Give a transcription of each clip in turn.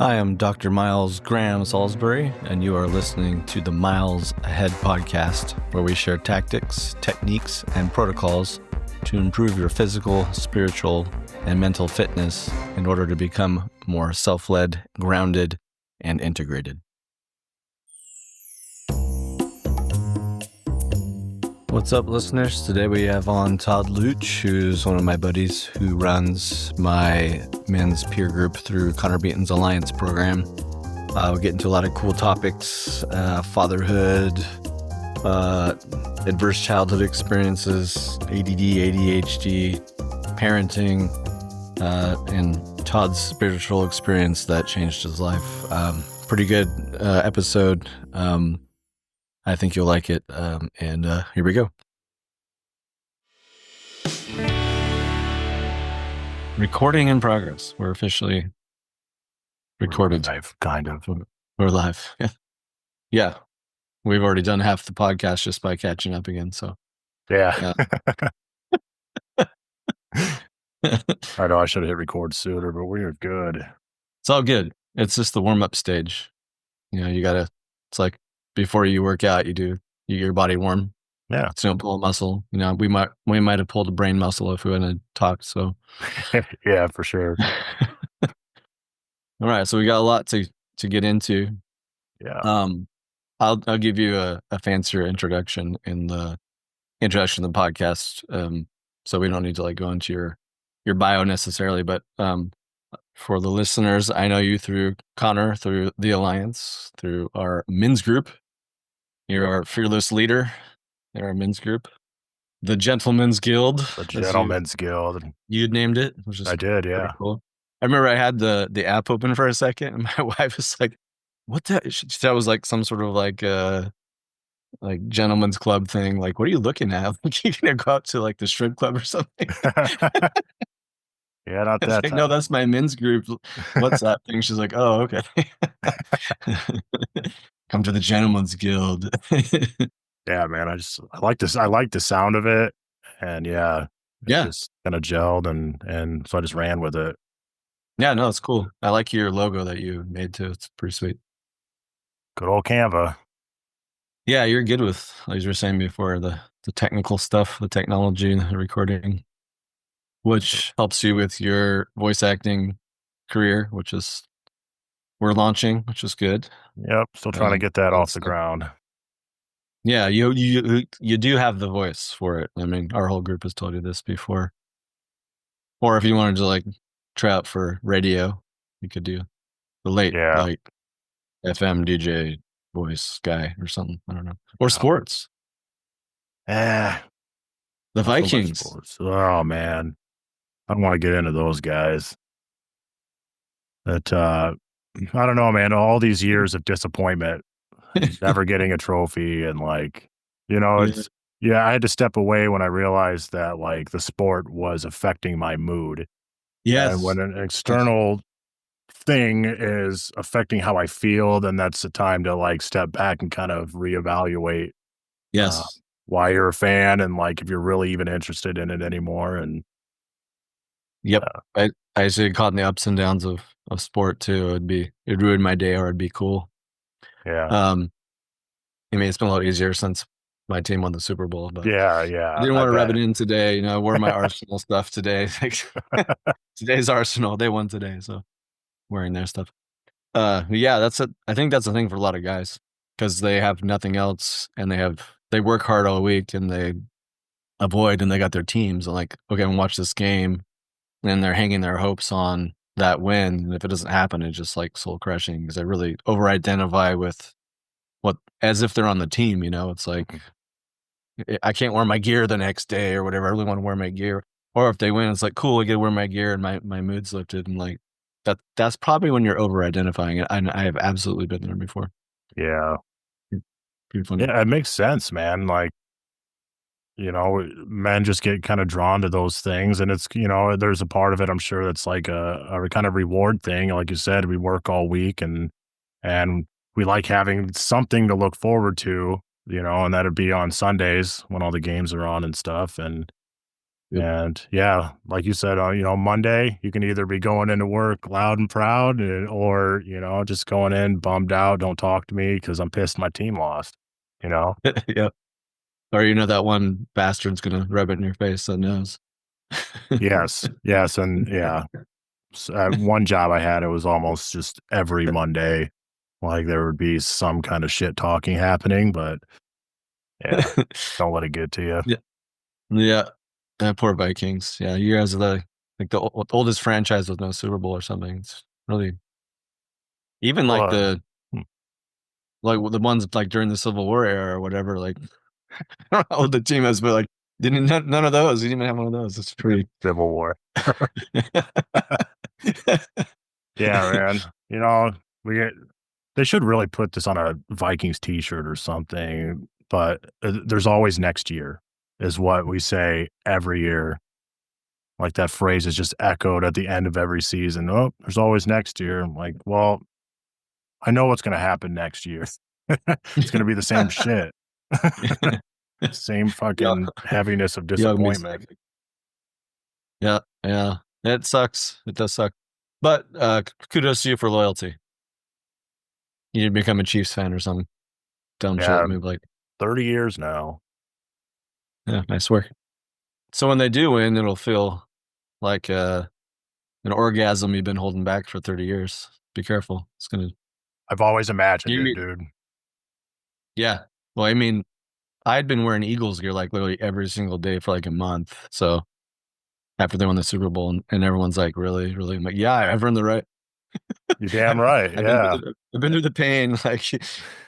I am Dr. Miles Graham Salisbury, and you are listening to the Miles Ahead podcast, where we share tactics, techniques, and protocols to improve your physical, spiritual, and mental fitness in order to become more self-led, grounded, and integrated. What's up, listeners? Today we have on Todd Leuch, who's one of my buddies who runs my men's peer group through Connor Beaton's Alliance program. We'll get into a lot of cool topics, fatherhood, adverse childhood experiences, ADD, ADHD, parenting, and Todd's spiritual experience that changed his life. Pretty good episode. I think you'll like it. And here we go. Recording in progress. We're officially recorded. Live, kind of. We're live. Yeah. We've already done half the podcast just by catching up again. So yeah. I know I should have hit record sooner, but we are good. It's all good. It's just the warm-up stage. You know, it's like before you work out, you get your body warm. Yeah. So don't pull a muscle. You know, we might have pulled a brain muscle if we hadn't talked. So yeah, for sure. All right. So we got a lot to get into. Yeah. I'll give you a fancier introduction in the introduction to the podcast. So we don't need to go into your bio necessarily, but for the listeners, I know you through Connor, through the Alliance, through our men's group. You're our fearless leader in our men's group, the Gentlemen's Guild. The Gentlemen's Guild. You named it, which is I did, yeah. Cool. I remember I had the app open for a second, and my wife was like, "What the?" She thought it was like some sort of like gentleman's club thing. Like, what are you looking at? Like, you gonna go out to like the strip club or something? Yeah, not that. Like, no, that's my men's group. What's that thing? She's like, "Oh, okay." Come to the Gentlemen's Guild. Yeah, man. I like this. I like the sound of it, and it just kind of gelled, and so I just ran with it. Yeah, no, it's cool. I like your logo that you made too. It's pretty sweet. Good old Canva. Yeah, you're good with, like you were saying before, the technical stuff, the technology, the recording, which helps you with your voice acting career, which is we're launching, which is good. Yep, still trying to get that off the ground. Yeah, you do have the voice for it. I mean, our whole group has told you this before. Or if you wanted to try out for radio, you could do the late FM DJ voice guy or something. I don't know. Or sports. The Vikings. Oh man, I don't want to get into those guys. That I don't know, man. All these years of disappointment, never getting a trophy, and I had to step away when I realized that the sport was affecting my mood. Yes. And when an external thing is affecting how I feel, then that's the time to step back and kind of reevaluate. Yes. Why you're a fan, and if you're really even interested in it anymore. And yep, I used to get caught in the ups and downs of sport too. It'd ruin my day, or it'd be cool. Yeah. I mean, it's been a lot easier since my team won the Super Bowl, but yeah. I didn't want to rub it in today. You know, I wore my Arsenal stuff today. Today's Arsenal. They won today, so wearing their stuff. I think that's the thing for a lot of guys, because they have nothing else, and they work hard all week, and they avoid, and they got their teams, and okay, I'm gonna watch this game, and they're hanging their hopes on that win, and if it doesn't happen, it's just soul crushing, because they really over identify with as if they're on the team. You know, it's like, I can't wear my gear the next day or whatever. I really want to wear my gear. Or if they win, it's like, cool, I get to wear my gear, and my mood's lifted. And that's probably when you're over identifying it. I have absolutely been there before. Yeah. Pretty funny. Yeah, it makes sense, man. Men just get kind of drawn to those things, and it's, there's a part of it, I'm sure, that's a kind of reward thing. Like you said, we work all week, and we like having something to look forward to, and that'd be on Sundays when all the games are on and stuff. And Yep. And yeah, like you said, Monday you can either be going into work loud and proud, or just going in bummed out. Don't talk to me because I'm pissed my team lost. You know. Yep. Or that one bastard's gonna rub it in your face that knows. Yes, yes, and yeah. One job I had, it was almost just every Monday, like there would be some kind of shit talking happening. But yeah, don't let it get to you. Yeah. Yeah. Poor Vikings. Yeah, you guys are the oldest franchise with no Super Bowl or something. It's really even like Well, the like the ones like during the Civil War era or whatever. Like I don't know how old the team is, but like didn't none of those. You didn't even have one of those. It's pretty. Civil War. Yeah, man. We get they should really put this on a Vikings t-shirt or something, but there's always next year is what we say every year. Like that phrase is just echoed at the end of every season. Oh, there's always next year. I'm like, well, I know what's going to happen next year. It's going to be the same shit. Same Yeah, fucking heaviness of yeah, disappointment. yeah, yeah. It sucks. It does suck. But kudos to you for loyalty. You didn't become a Chiefs fan or some dumb shit. Yeah, Maybe like, 30 years now. yeah, nice work. So when they do win, it'll feel like an orgasm you've been holding back for 30 years. Be careful. It's gonna I've always imagined you it, mean dude. yeah. Well, I mean, I'd been wearing Eagles gear like literally every single day for like a month. So after they won the Super Bowl and everyone's like, really, really? I'm like, yeah, I've earned the right. You're damn right. Yeah. I've been through the pain. Like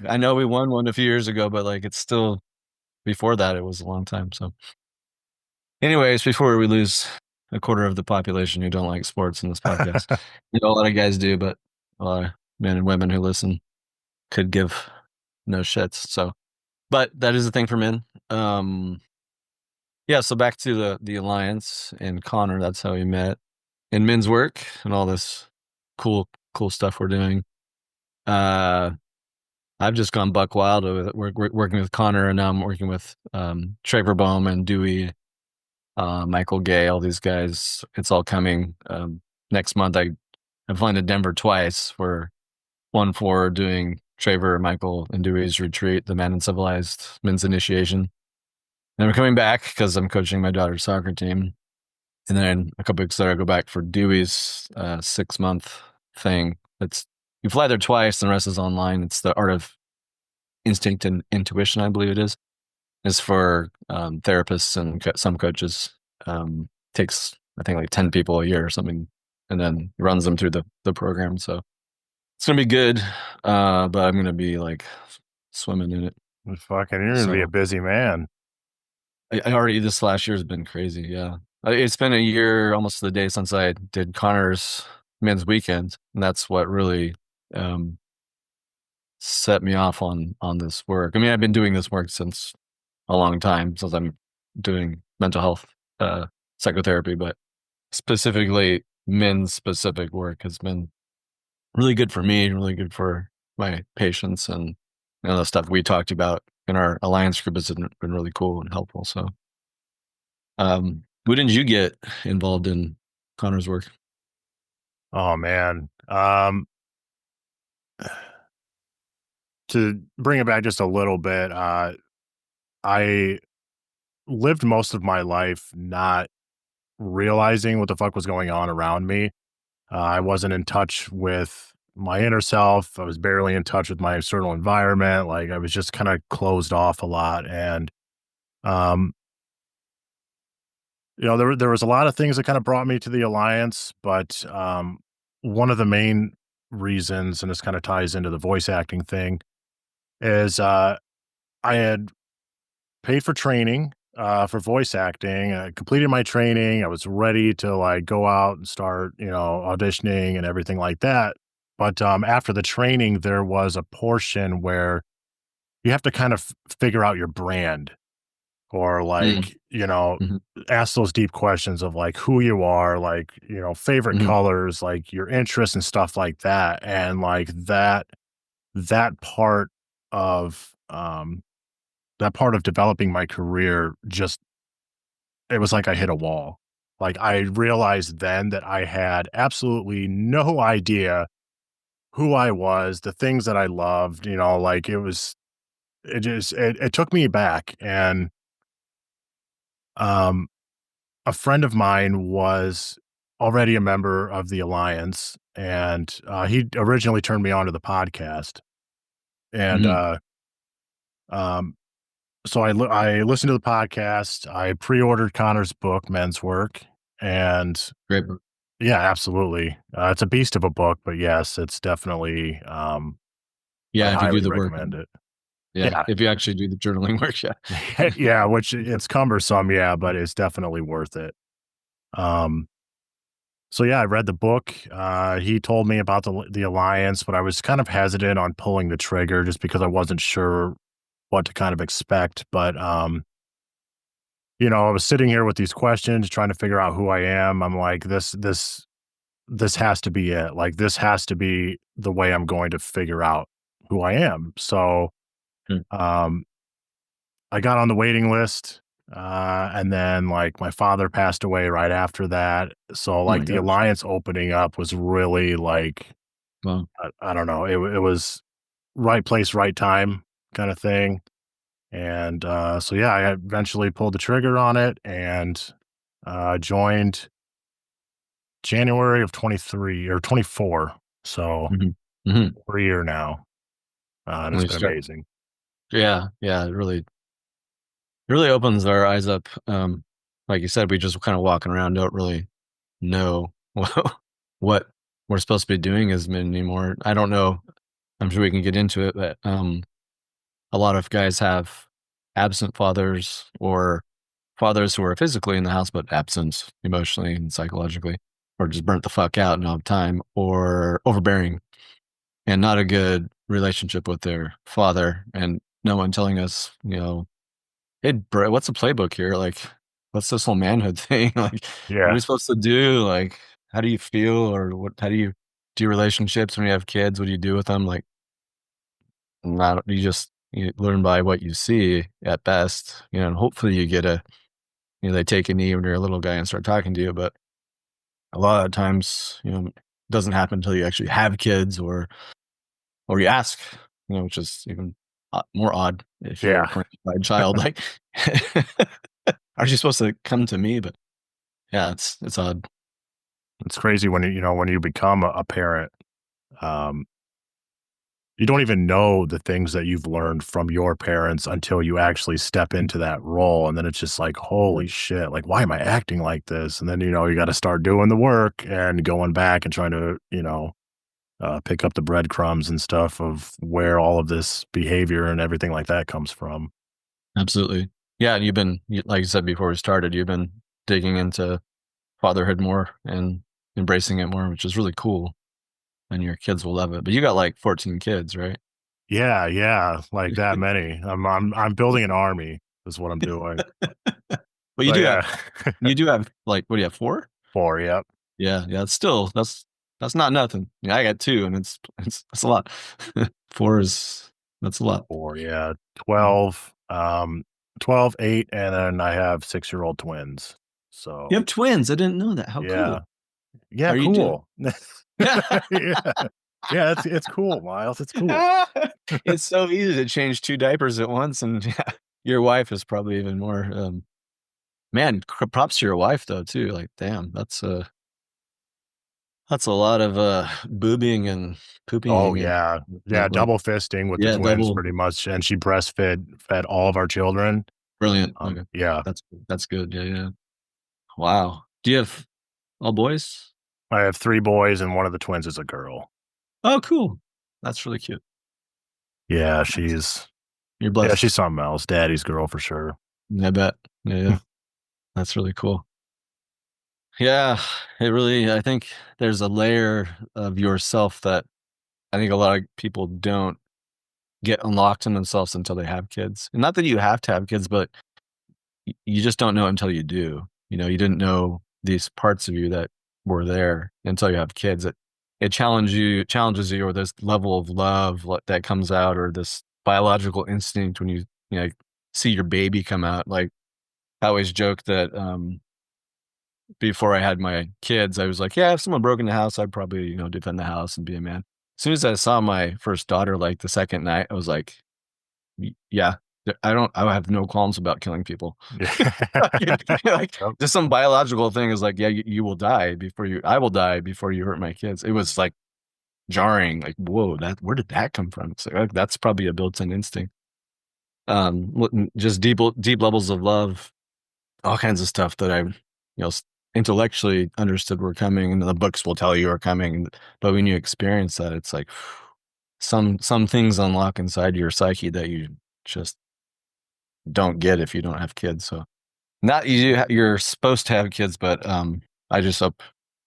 I know we won one a few years ago, but like it's still before that it was a long time. So anyways, before we lose a quarter of the population who don't like sports in this podcast. A lot of guys do, but a lot of men and women who listen could give no shits. So but that is the thing for men. Yeah, so back to the alliance and Connor, that's how we met. In men's work and all this cool stuff we're doing. Uh I've just gone buck wild with it. We're working with Connor, and now I'm working with Trevor Bowman, Dewey, Michael Gay, all these guys. It's all coming. Next month I'm flying to Denver twice for one for doing Trevor, Michael, and Dewey's retreat, the Man and Civilized Men's Initiation. Then we're coming back because I'm coaching my daughter's soccer team. And then a couple weeks later, I go back for Dewey's 6 month thing. It's you fly there twice, and the rest is online. It's the art of instinct and intuition, I believe it is. It's for therapists and some coaches. Takes I think like 10 people a year or something, and then runs them through the program. So it's gonna be good, but I'm gonna be like swimming in it. Fucking, you're gonna be a So busy man. I already this last year has been crazy. Yeah, it's been a year almost to the day since I did Connor's men's weekend, and that's what really um, set me off on this work. I mean, I've been doing this work since a long time, since I'm doing mental health psychotherapy, but specifically men's specific work has been really good for me, really good for my patients, and the stuff we talked about in our alliance group has been really cool and helpful. So. When did you get involved in Connor's work? Oh man. To bring it back just a little bit, I lived most of my life not realizing what the fuck was going on around me. I wasn't in touch with my inner self. I was barely in touch with my external environment. Like I was just kind of closed off a lot. And, um, there was a lot of things that kind of brought me to the alliance, but one of the main reasons, and this kind of ties into the voice acting thing, is I had paid for training for voice acting. I completed my training. I was ready to like go out and start, auditioning and everything like that. But after the training, there was a portion where you have to kind of figure out your brand, or Mm, like, mhm, ask those deep questions of like who you are, like, favorite mhm, colors, like your interests and stuff like that. And like that part of, that part of developing my career just it was like I hit a wall. Like, I realized then that I had absolutely no idea who I was, the things that I loved, like, it took me back, and, um, a friend of mine was already a member of the Alliance, and, he originally turned me on to the podcast, and, Mhm. um, so I listened to the podcast, I pre-ordered Connor's book, Men's Work, and Great book. yeah, absolutely. It's a beast of a book, but yes, it's definitely, I Yeah, if you do highly the work. recommend it. Yeah, Yeah. if you actually do the journaling work, yeah. Yeah, which it's cumbersome, yeah, but it's definitely worth it. Um, so yeah, I read the book. He told me about the alliance, but I was kind of hesitant on pulling the trigger just because I wasn't sure what to kind of expect. But I was sitting here with these questions, trying to figure out who I am. I'm like, this has to be it. Like, this has to be the way I'm going to figure out who I am. So Mm. um, I got on the waiting list. And then, like, my father passed away right after that. So, Oh my like, the gosh. alliance opening up was really like, Wow. I don't know, it was right place, right time kind of thing. And so, yeah, I eventually pulled the trigger on it and joined January of 23 or 24. So, Mhm. Mhm. for a year now. And When it's you been start amazing. Yeah, yeah, it really opens our eyes up, like you said, we just kinda walking around, don't really know what we're supposed to be doing as men anymore. I don't know, I'm sure we can get into it, but, a lot of guys have absent fathers or fathers who are physically in the house, but absent emotionally and psychologically, or just burnt the fuck out and don't have time, or overbearing and not a good relationship with their father, and no one telling us, "Hey, bro, what's the playbook here? Like, what's this whole manhood thing? Like, what are we Yeah. supposed to do? Like, how do you feel, or how do you do relationships when you have kids? What do you do with them?" Like, not you learn by what you see at best, and hopefully you get they take a knee when you're a little guy and start talking to you, but a lot of times, it doesn't happen until you actually have kids or you ask, which is even more odd if you're a Yeah. parentified child, like, "Aren't you supposed to come to me?" But yeah, it's odd. It's crazy when when you become a parent, um, you don't even know the things that you've learned from your parents until you actually step into that role. And then it's just like, Yeah, holy shit, like, why am I acting like this? And then, you got to start doing the work and going back and trying to, pick up the breadcrumbs and stuff of where all of this behavior and everything like that comes from. absolutely. Yeah, and like you said before we started, you've been digging into fatherhood more and embracing it more, which is really cool, and your kids will love it. But you got, like, 14 kids, right? Yeah, yeah, like that many. I'm building an army is what I'm doing. But So yeah, you do have, like, what do you have, 4? 4, yep. Yeah, yeah, it's still that's not nothing. Yeah, I got 2, and that's a lot. 4 is that's a lot. 4, yeah. Mhm. 12, 12, 8, and then I have six-year-old twins. You So, have twins, I didn't know that, how yeah. cool. Yeah, Are you do cool. Yeah. Yeah, it's cool, Miles, it's cool. It's so easy to change 2 diapers at once, and yeah, your wife is probably even more, man, props to your wife though too, like, damn, that's a lot of, boobing and Oh, poopying and, yeah. Yeah, like double fisting with the yeah, twins double pretty much, and she fed all of our children. brilliant, okay. Yeah. That's good, yeah, yeah. Wow. Do you have all boys? I have 3 boys and one of the twins is a girl. Oh, cool. That's really cute. Yeah, Nice. she's You're yeah, blessed. she's something else, daddy's girl for sure. I bet. Yeah, yeah. That's really cool. Yeah, I think there's a layer of yourself that I think a lot of people don't get unlocked in themselves until they have kids. And not that you have to have kids, but you just don't know until you do. You didn't know these parts of you that were there until you have kids. It challenges you, or this level of love that comes out, or this biological instinct when you see your baby come out. Like, I always joke that before I had my kids, I was like, yeah, if someone broke in the house, I'd probably, defend the house and be a man. As soon as I saw my first daughter, like the second night, I was like, Yeah, I have no qualms about killing people." Yeah. Like, Yep. just some biological thing is like, "Yeah, you will die I will die before you hurt my kids." It was, like, jarring, like, "Whoa, where did that come from?" It's like, that's probably a built-in instinct. Just deep levels of love, all kinds of stuff that intellectually understood were coming, and the books will tell you are coming, but when you experience that, it's like, some things unlock inside your psyche that you just don't get if you don't have kids. So not you're supposed to have kids, but I just hope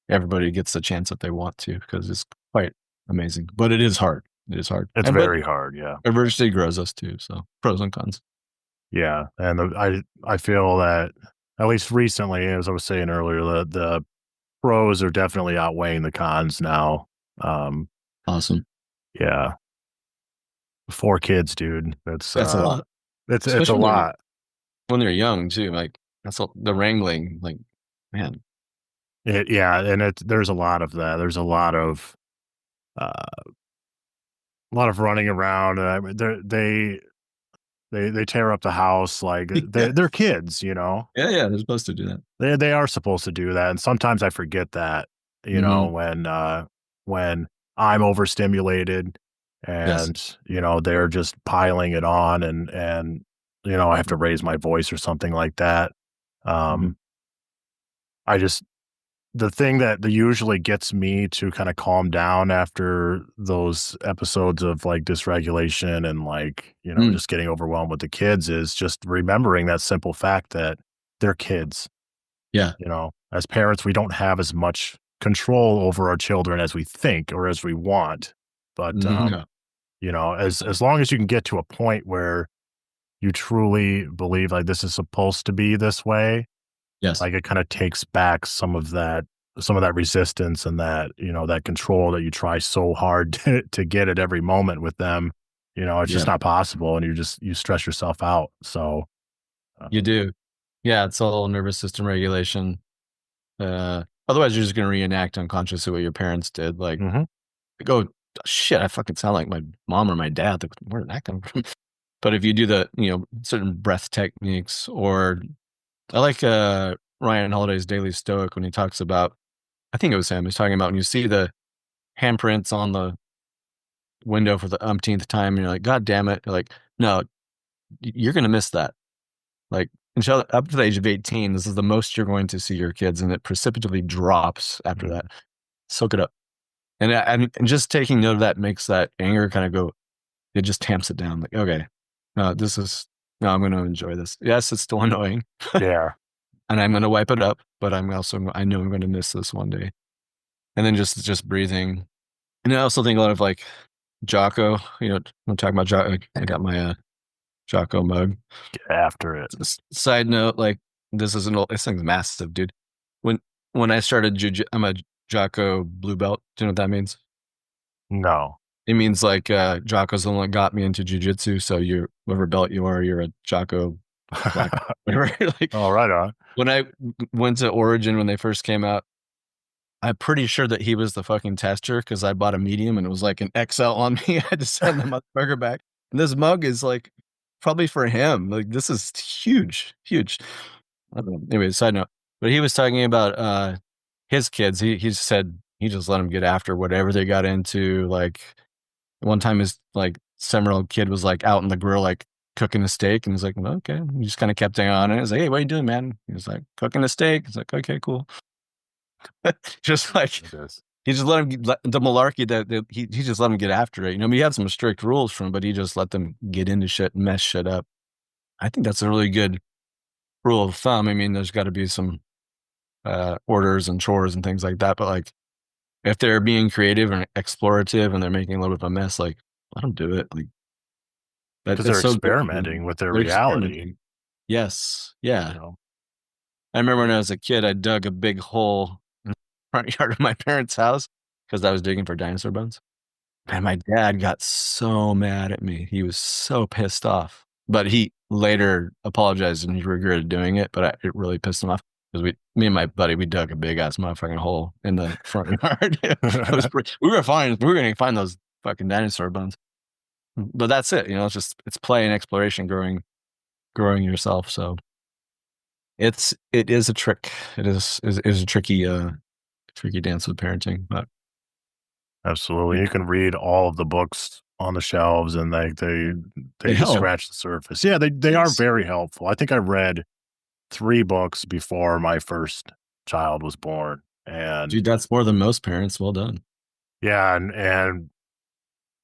everybody gets the chance that they want to, because it's quite amazing. But it is hard. It is hard. It's And but very hard. Yeah. adversity grows us too. So pros and cons. Yeah. And I feel that at least recently, as I was saying earlier, the pros are definitely outweighing the cons now. Um, Awesome. yeah. 4 kids, dude. That's That's a lot. it's a Especially lot. when they're young too. Like the wrangling, like, man. Yeah, and there's a lot of that. There's uh, a lot of running around. I mean, they tear up the house like Yeah. they're kids, you know. Yeah, they're supposed to do that. They are supposed to do that, and sometimes I forget that, you know, Hmm. when I'm overstimulated Yes. and, you know, they're just piling it on and, you know, I have to raise my voice or something like that. Hmm. Um, I just the thing that usually gets me to kinda calm down after those episodes of, like, dysregulation and, like, you know, Mm, just getting overwhelmed with the kids is just remembering that simple fact that they're kids. yeah. You know, as parents, we don't have as much control over our children as we think or as we want. But, No. you know, as long as you can get to a point where you truly believe like this is supposed to be this way, Yes. like it kind of takes back some of that resistance and that, you know, that control that you try so hard to get at every moment with them. You know, it's Yeah. just not possible and you stress yourself out. So, You um, do. Yeah, it's all nervous system regulation. Otherwise, you're just gonna reenact unconsciously what your parents did. mhm. Like, "Oh, shit, I fucking sound like my mom or my dad." Like, where did that come from? But if you do certain breath techniques, or I like, Ryan Holiday's Daily Stoic when he talks about, I think it was him, he's talking about when you see the handprints on the window for the umpteenth time, and you're like, "God damn it." You're like, "No, you're gonna miss that." Like, until up to the age of 18, this is the most you're going to see your kids, and it precipitously drops after that. Mhm. Soak it up. And just taking note of that makes that anger kinda go, it just tamps it down, like, "Okay, no, this is no, I'm gonna enjoy this. Yes, it's still annoying, Yeah. and I'm gonna wipe it up, but I know I'm gonna miss this one day." And then just breathing. And I also think a lot of, like, Jocko, I'm talking about Jocko. I got my, Jocko mug. Get after it. Side note, like, this thing's massive, dude. When when I started I'm a Jocko blue belt. Do you know what that means? No. It means, like, Jocko's the one that got me into jujitsu, so whatever belt you are, you're a Jocko black whatever. Like, Oh, right on. when I went to Origin when they first came out, I'm pretty sure that he was the fucking tester, because I bought a medium and it was like an XL on me. I had to send the motherfucker back. And this mug is, like, probably for him. Like, this is huge, huge. I don't know. Anyway, side note. But he was talking about, his kids. He said he just let them get after whatever they got into. Like, one time his, like, 7-year-old kid was, like, out in the grill, like, cooking a steak, and he's like, "Well, okay." He just kinda kept on it. He's like, "Hey, what are you doing, man?" He was like, "Cooking a steak." He's like, "Okay, cool." Just like, It is. he just let the malarkey that he just let him get after it. I mean, he had some strict rules for him, but he just let them get into shit and mess shit up. I think that's a really good rule of thumb. I mean, there's gotta be some, orders and chores and things like that, but, like, if they're being creative and explorative and they're making a little bit of a mess, like, let them do it. Like, that 'Cause it's they're so good for them. experimenting with their They're reality, experimenting. Yes. you Yeah. know? I remember when I was a kid, I dug a big hole in the front yard of my parents' house because I was digging for dinosaur bones. And my dad got so mad at me. He was so pissed off. but he later apologized and he regretted doing it, but it really pissed him off because me and my buddy, we dug a big ass motherfucking hole in the front yard. We were fine. We were going to find those fucking dinosaur bones, but that's it. It's play and exploration, growing yourself. So it is a trick. It is a tricky dance with parenting, but Absolutely. You can read all of the books on the shelves and they they just help. scratch the surface. Yeah, they are Yes. very helpful. I think I read 3 books before my first child was born. And Dude, that's more than most parents. Well done. yeah, and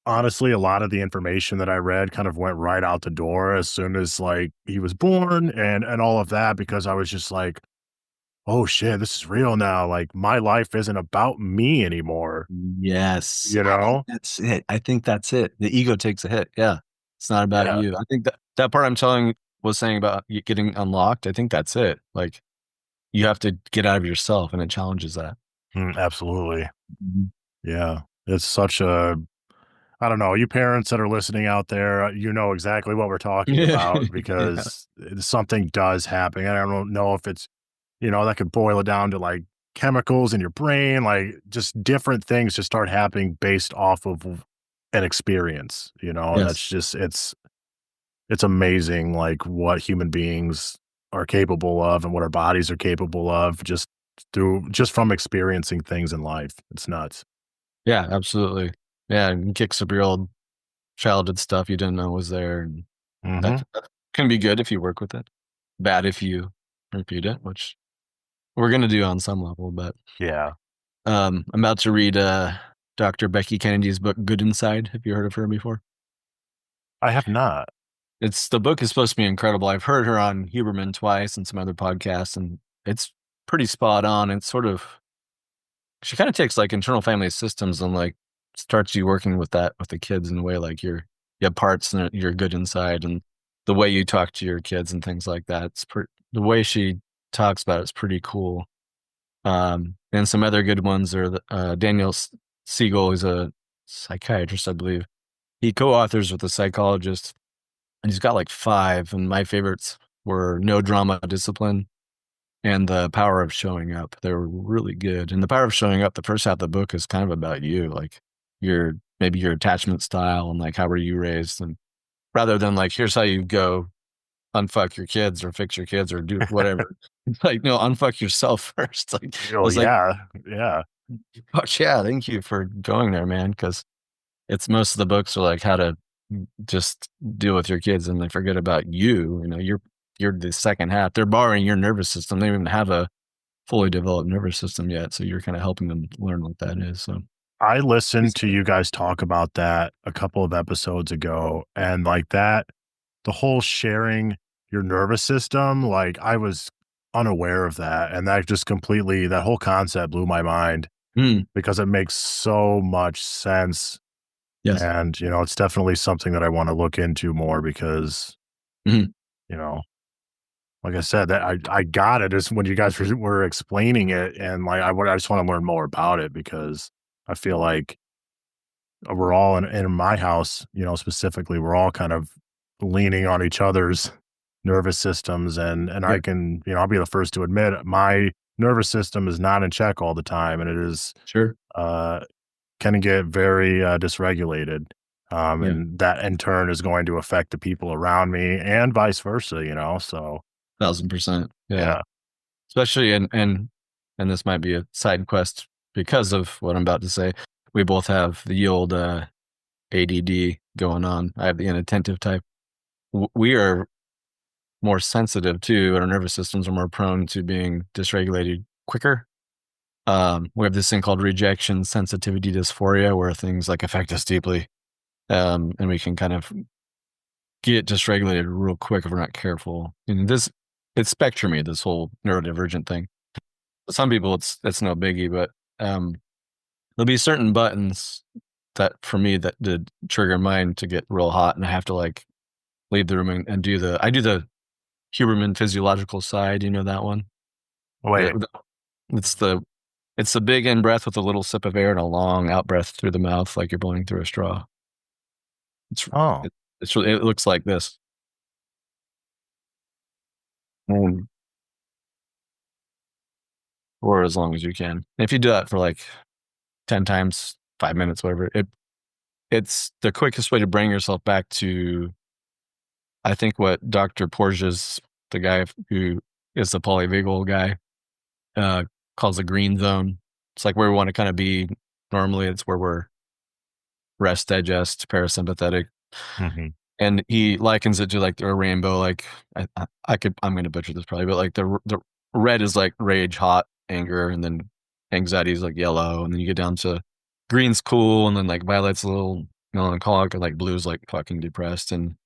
honestly, a lot of the information that I read kind of went right out the door as soon as like he was born and all of that because I was just like, "Oh shit, this is real now. Like my life isn't about me anymore." Yes. You I think know? that's it. I think that's it. The ego takes a hit. Yeah. It's not about Yeah. you. I think that part was saying about you getting unlocked. I think that's it. Like you have to get out of yourself and it challenges that. Absolutely. Mhm. Yeah. It's such a I don't know, you parents that are listening out there, you know exactly what we're talking Yeah. about Yeah. because something does happen. And I don't know if it's, that could boil it down to like chemicals in your brain, like just different things just start happening based off of an experience, and Yes. that's just, it's amazing like what human beings are capable of and what our bodies are capable of just from experiencing things in life. It's nuts. Yeah, absolutely. Yeah. And kicks up your old childhood stuff you didn't know was there. And Hmm. that can be good if you work with it. Bad if you repeat it, which we're gonna do on some level, but Yeah. I'm about to read Dr. Becky Kennedy's book Good Inside. Have you heard of her before? I have not. The book is supposed to be incredible. I've heard her on Huberman twice and some other podcasts, and it's pretty spot on. It's sort of she kind of takes like internal family systems and like starts you working with that with the kids in a way like you have parts and you're good inside and the way you talk to your kids and things like that. The way she talks about it's pretty cool. And some other good ones are Daniel Siegel, who's a psychiatrist, I believe. He co-authors with a psychologist, and he's got like five. And my favorites were No Drama Discipline and The Power of Showing Up. They were really good. And The Power of Showing Up, the first half of the book is kind of about you, like maybe your attachment style and like how were you raised, and rather than like here's how you go unfuck your kids or fix your kids or do whatever. Like, no, unfuck yourself first. Like, I Oh was like, yeah. Yeah. fuck yeah, thank you for going there, man. Cause it's most of the books are like how to just deal with your kids and they forget about you. You're the second half. They're borrowing your nervous system. They don't even have a fully developed nervous system yet. So you're kind of helping them learn what that is. So I listened it's to you guys talk about that a couple of episodes ago, and like that, the whole sharing your nervous system, like I was unaware of that. And that whole concept blew my mind mm, because it makes so much sense. yes. And, it's definitely something that I want to look into more because, Mhm. you know, like I said, that I got it is when you guys were explaining it. And like, I just want to learn more about it because I feel like we're all in my house, specifically, we're all kind of leaning on each other's nervous systems. And Yeah, I can, I'll be the first to admit my nervous system is not in check all the time. And it is, sure. uh, can get very dysregulated. Yeah. And that in turn is going to affect the people around me and vice versa. So 1,000%. Yeah. yeah. Especially and this might be a side quest because of what I'm about to say. We both have the old ADD going on. I have the inattentive type. We are more sensitive too, and our nervous systems are more prone to being dysregulated quicker. We have this thing called rejection sensitivity dysphoria, where things like affect us deeply, and we can kind of get dysregulated real quick if we're not careful. And it's spectrumy, this whole neurodivergent thing. Some people it's no biggie, but um, there'll be certain buttons that for me that did trigger mine to get real hot, and I have to like leave the room and I do the Huberman physiological side. You know that one? Wait. The, it's the it's a big in breath with a little sip of air and a long out breath through the mouth, like you're blowing through a straw. It's Oh, it, it looks like this. um, or as long as you can. If you do that for like 10 times, 5 minutes, whatever, it's the quickest way to bring yourself back to, I think, what Dr. Porges, the guy who is the polyvagal guy, uh, calls the green zone. It's like where we want to kind of be normally. It's where we're rest, digest, parasympathetic. Hmm. And he likens it to like a rainbow. Like I'm going to butcher this probably, but like the red is like rage, hot, anger, and then anxiety is like yellow, and then you get down to green's cool, and then like violet's a little melancholic, and like blue's like fucking depressed. And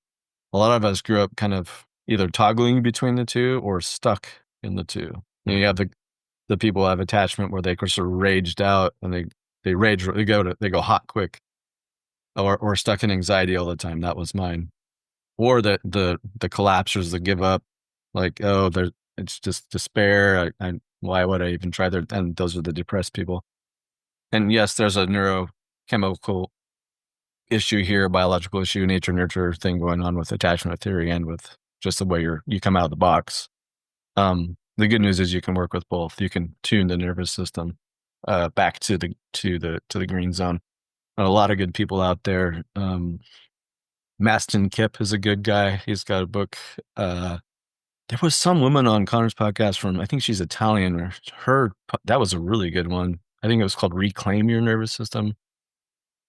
a lot of us grew up kind of either toggling between the two or stuck in the two. You have the people who have attachment where they sort of raged out and they rage, they go hot quick, or stuck in anxiety all the time. That was mine. Or the collapsers that give up, like, oh, it's just despair. Why would I even try there? And those are the depressed people. And yes, there's a neurochemical issue here, a biological issue, nature nurture thing going on with attachment theory and with just the way you come out of the box. The good news is you can work with both. You can tune the nervous system back to the green zone. And a lot of good people out there. Maston Kipp is a good guy. He's got a book. There was some woman on Connor's podcast from, I think she's Italian, or that was a really good one. I think it was called Reclaim Your Nervous System.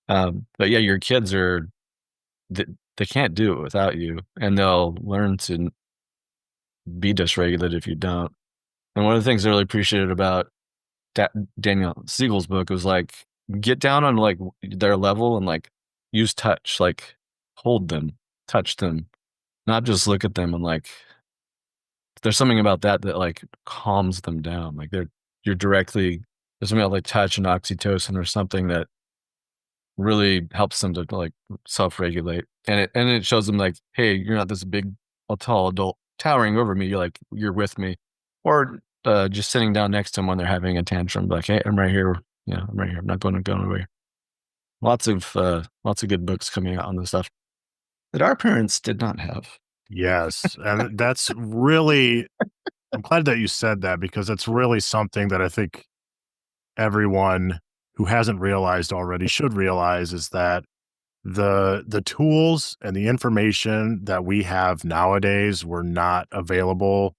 But yeah, your kids they can't do it without you, and they'll learn to be dysregulated if you don't. And one of the things I really appreciated about Daniel Siegel's book was like, get down on like their level and like use touch, like hold them, touch them, not just look at them. And like, there's something about that like calms them down. Like there's something about like touch and oxytocin or something that really helps them to like self-regulate. And it shows them like, hey, you're not this big, tall adult towering over me. You're with me. Or just sitting down next to them when they're having a tantrum, like, hey, I'm right here. Yeah, I'm right here. I'm not going to go away. Lots of good books coming out on this stuff that our parents did not have. Yes, and that's really, I'm glad that you said that because it's really something that I think everyone who hasn't realized already should realize is that the tools and the information that we have nowadays were not available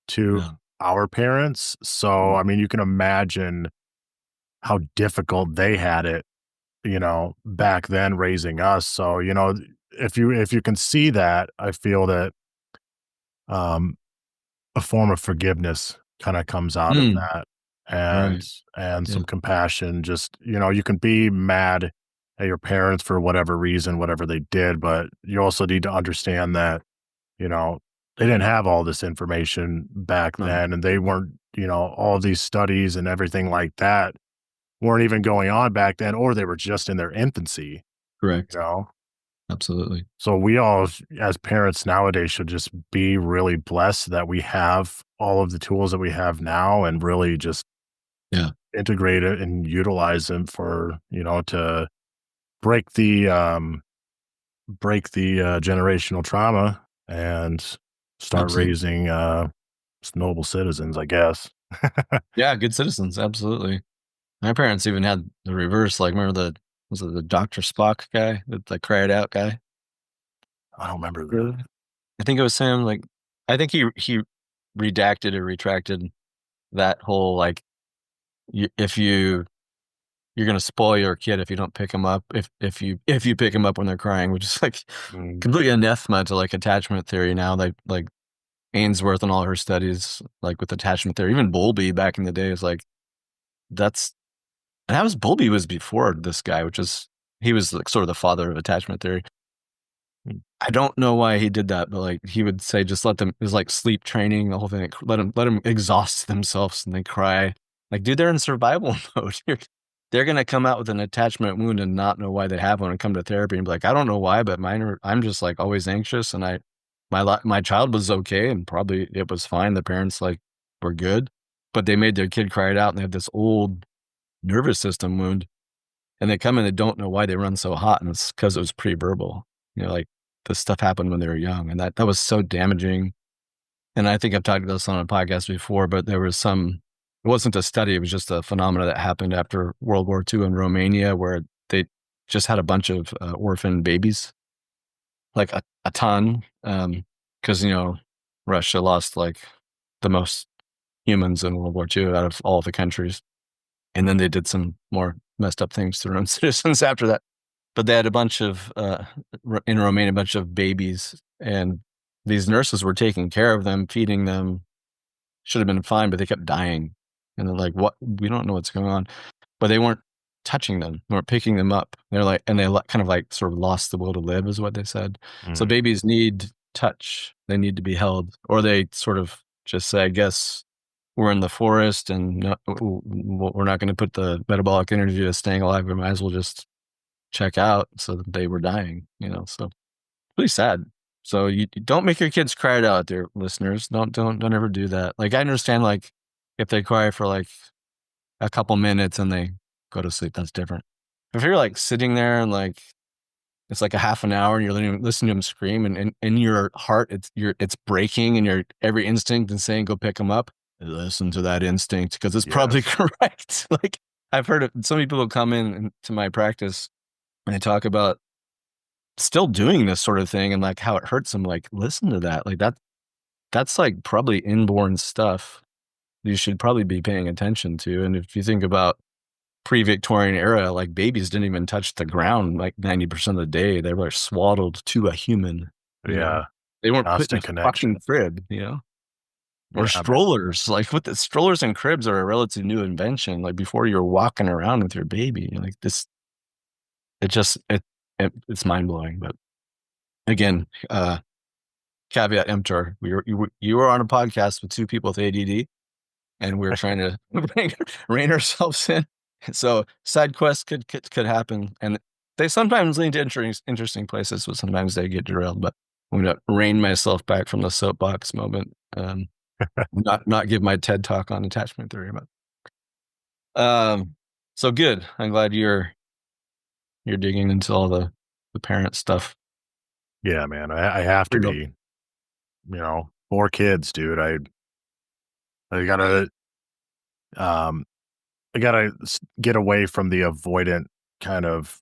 to No. our parents. So, I mean, you can imagine how difficult they had it, back then raising us. So, if you can see that, I feel that um a form of forgiveness kind of comes out of Mm, that, and right. some Yeah. compassion. Just, you can be mad at your parents for whatever reason, whatever they did, but you also need to understand that, you know, they didn't have all this information back No. then, and they weren't, all of these studies and everything like that weren't even going on back then, or they were just in their infancy, you Correct. know? Absolutely. So we all, as parents nowadays, should just be really blessed that we have all of the tools that we have now and really just Yeah. integrate it and utilize them for, to break the generational trauma and start Absolutely. raising noble citizens, I guess. Yeah. Good citizens. Absolutely. My parents even had the reverse. Like, remember was it the Dr. Spock guy, the cried out guy? I don't remember that. Really? I think it was him. Like, I think he redacted or retracted that whole like, if you're gonna spoil your kid if you don't pick them up, if you pick them up when they're crying, which is like Mm, completely anathema to like attachment theory now. Like Ainsworth and all her studies, like with attachment theory, even Bowlby back in the day is like, that's and that was Bowlby was before this guy, which is he was like sort of the father of attachment theory. mm, I don't know why he did that, but like he would say, just let them. It was like sleep training, the whole thing. Like, let them exhaust themselves and they cry. Like, dude, they're in survival mode. They're gonna come out with an attachment wound and not know why they have one, and come to therapy and be like, I don't know why, but I'm just like always anxious, and my child was okay, and probably it was fine. The parents like were good, but they made their kid cry it out, and they have this old nervous system wound, and they come in, they don't know why they run so hot, and it's because it was pre-verbal. Like this stuff happened when they were young, and that was so damaging. and I think I've talked about this on a podcast before, but there was it wasn't a study, it was just a phenomena that happened after World War II in Romania where they just had a bunch of orphan babies, like a ton, because, Russia lost like the most humans in World War II out of all the countries. And then they did some more messed up things to their own citizens after that. But they had a bunch of, in Romania, a bunch of babies, and these nurses were taking care of them, feeding them, should have been fine, but they kept dying. And they're like, what? We don't know what's going on. But they weren't touching them, they weren't picking them up. They're like, and they kind of like sort of lost the will to live, is what they said. So Mm, babies need touch, they need to be held, or they sort of just say, I guess we're in the forest and we're not going to put the metabolic energy to staying alive. We might as well just check out. So that they were dying, so pretty sad. So you don't make your kids cry it out there, listeners. Don't ever do that. Like I understand, like if they cry for like a couple minutes and they go to sleep, that's different. If you're like sitting there and like it's like a half an hour and you're listening to them scream, and in your heart it's breaking and your every instinct is saying go pick them up. Listen to that instinct because it's probably yes. correct. Like I've heard of so many people come in to my practice and they talk about still doing this sort of thing and like how it hurts them. Like listen to that. Like that's like probably inborn stuff you should probably be paying attention to. And if you think about pre-Victorian era, like babies didn't even touch the ground like 90% of the day. They were swaddled to a human, you know. Yeah. They weren't put in a Constant fucking connection. crib, or Yeah, man. strollers. Like what the strollers and cribs are a relatively new invention. Like before you're walking around with your baby, like this, it just, it's mind blowing. But again, caveat emptor, you were on a podcast with two people with ADD and we're trying to rein ourselves in. So side quests could happen, and they sometimes lead to interesting places, but sometimes they get derailed. But I'm gonna rein myself back from the soapbox moment. Not give my TED talk on attachment theory, but um, so good. I'm glad you're digging into all the parent stuff. Yeah, man. I have to Pretty dope. be, 4 kids, dude. I gotta, um, get away from the avoidant kind of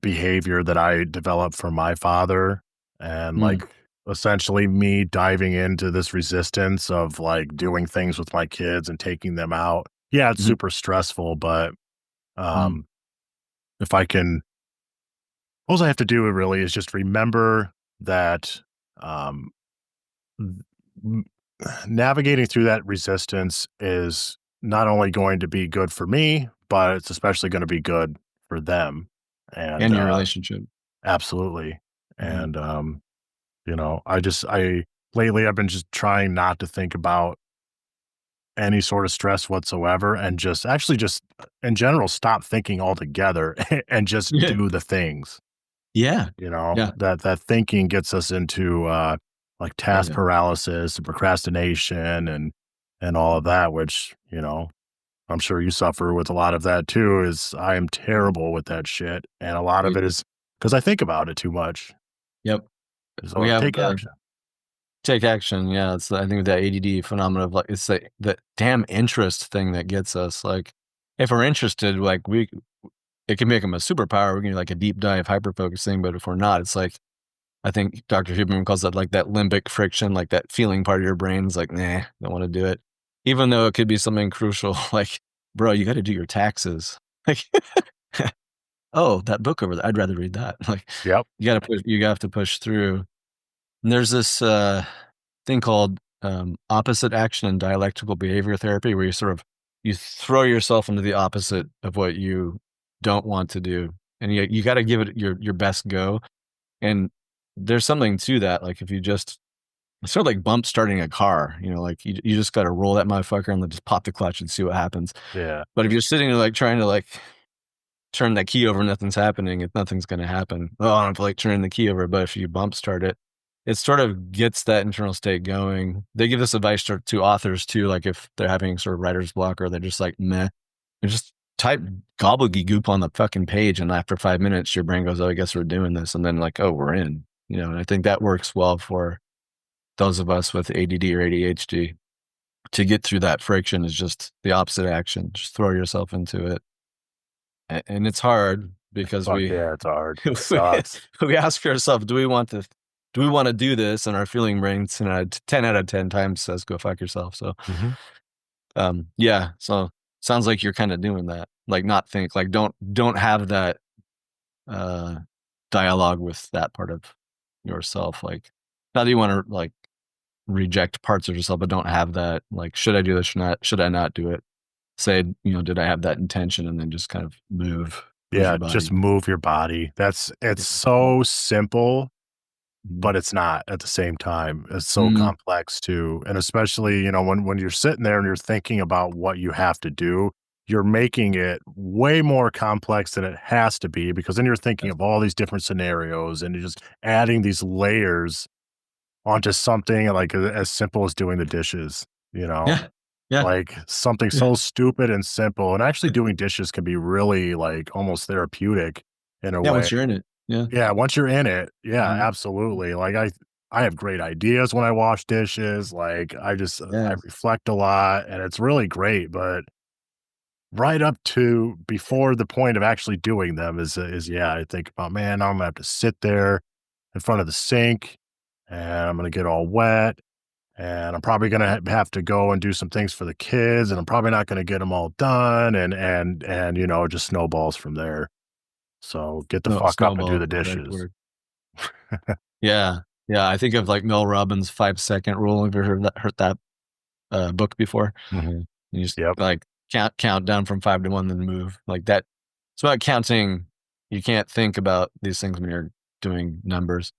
behavior that I developed from my father, and Mm, like essentially me diving into this resistance of like doing things with my kids and taking them out. Yeah, it's mhm, super stressful, but mm, um if I can, all I have to do really is just remember that um n- n- navigating through that resistance is not only going to be good for me, but it's especially going to be good for them. And and your relationship. absolutely. Mhm. And I lately I've been just trying not to think about any sort of stress whatsoever and just in general stop thinking altogether and just Yeah, do the things. yeah, yeah, That thinking gets us into like oh task yeah. paralysis and procrastination and all of that, which, I'm sure you suffer with a lot of that too, is I am Mhm. terrible with that shit. And a lot of it is because I think about it too much. Yep. We So have take the action. take action. Yeah, it's I think that ADD phenomenon of like it's the damn interest thing that gets us. Like, if we're interested, like it can make them a superpower. We can do like a deep dive hyper focusing. But if we're not, it's like I think Dr. Huberman calls that like that limbic friction, like that feeling part of your brain is like, nah, don't want to do it, even though it could be something crucial. Like, bro, you got to do your taxes. Like, oh, that book over there, I'd rather read that. Like, Yep. you have to push through. And there's this thing called opposite action and dialectical behavior therapy, where you throw yourself into the opposite of what you don't want to do, and you got to give it your best go. And there's something to that. Like if you just it's sort of like bump starting a car, like you just got to roll that motherfucker and then just pop the clutch and see what happens. Yeah. But if you're sitting there like trying to like turn that key over, nothing's happening. If nothing's going to happen, oh, I don't feel like turning the key over. But if you bump start it, it sort of gets that internal state going. They give this advice to authors too, like if they're having sort of writer's block or they're just like meh, you just type gobbledygook on the fucking page, and after 5 minutes, your brain goes, "Oh, I guess we're doing this," and then like, "Oh, we're in." And I think that works well for those of us with ADD or ADHD to get through that friction is just the opposite action. Just throw yourself into it. And it's hard because Fuck we yeah, it's hard. It we, sucks. we ask ourselves, do we want to do this? And our feeling brain 10 out of 10 times says go fuck yourself. So Mhm. yeah, so sounds like you're kind of doing that. Like not think, like don't have that uh dialogue with that part of yourself. Like not that you want to like reject parts of yourself, but don't have that like should I do this, should I not do it? Say, did I have that intention? And then just kind of move Yeah, your just body. move your body. It's so simple, Mhm. but it's not at the same time. It's so Mhm. complex too. And especially, when you're sitting there and you're thinking about what you have to do, you're making it way more complex than it has to be because then you're thinking of all these different scenarios and you're just adding these layers onto something like as simple as doing the dishes, you know? Yeah. Yeah. Like something Yeah. so stupid and simple. And actually doing dishes can be really like almost therapeutic in a Yeah, way. once you're in it. Yeah. Yeah, once you're in it, yeah, Mhm. absolutely. Like I have great ideas when I wash dishes. Like I Yeah. reflect a lot and it's really great, but right up to before the point of actually doing them is yeah, I think about, man, I'm gonna have to sit there in front of the sink and I'm gonna get all wet and I'm probably gonna have to go and do some things for the kids and I'm probably not gonna get them all done and it just snowballs from there. So get the No, fuck up and do snowball the is the right dishes. word. Yeah. Yeah. I think of like Mel Robbins' 5-second rule. Have you heard that book before? Mhm. You just Yep. like count down from 5 to 1, then move. Like that. It's about counting. You can't think about these things when you're doing numbers,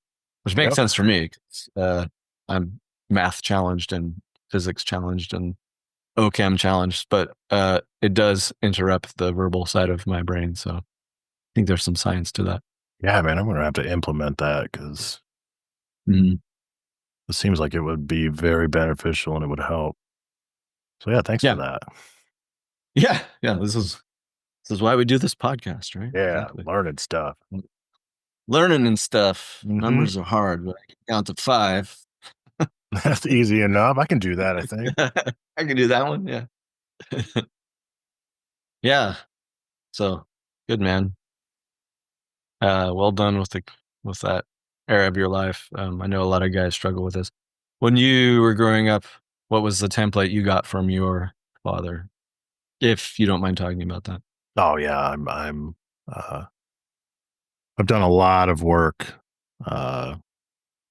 which makes Yep. sense for me. 'Cause, I'm math challenged and physics challenged and OChem challenged, but it does interrupt the verbal side of my brain. So I think there's some science to that. Yeah, man, I'm gonna have to implement that because Mhm. it seems like it would be very beneficial and it would help. So yeah, thanks for Yeah. that. Yeah. Yeah. This is why we do this podcast, right? Yeah, Exactly. learning stuff. Learning and stuff. Mhm. Numbers are hard, but I can count to 5. That's easy enough. I can do that, I think. I can do that one. Yeah. Yeah. So good, man. Well done with that era of your life. I know a lot of guys struggle with this. When you were growing up, what was the template you got from your father? If you don't mind talking about that. Oh yeah, uh I've done a lot of work, uh,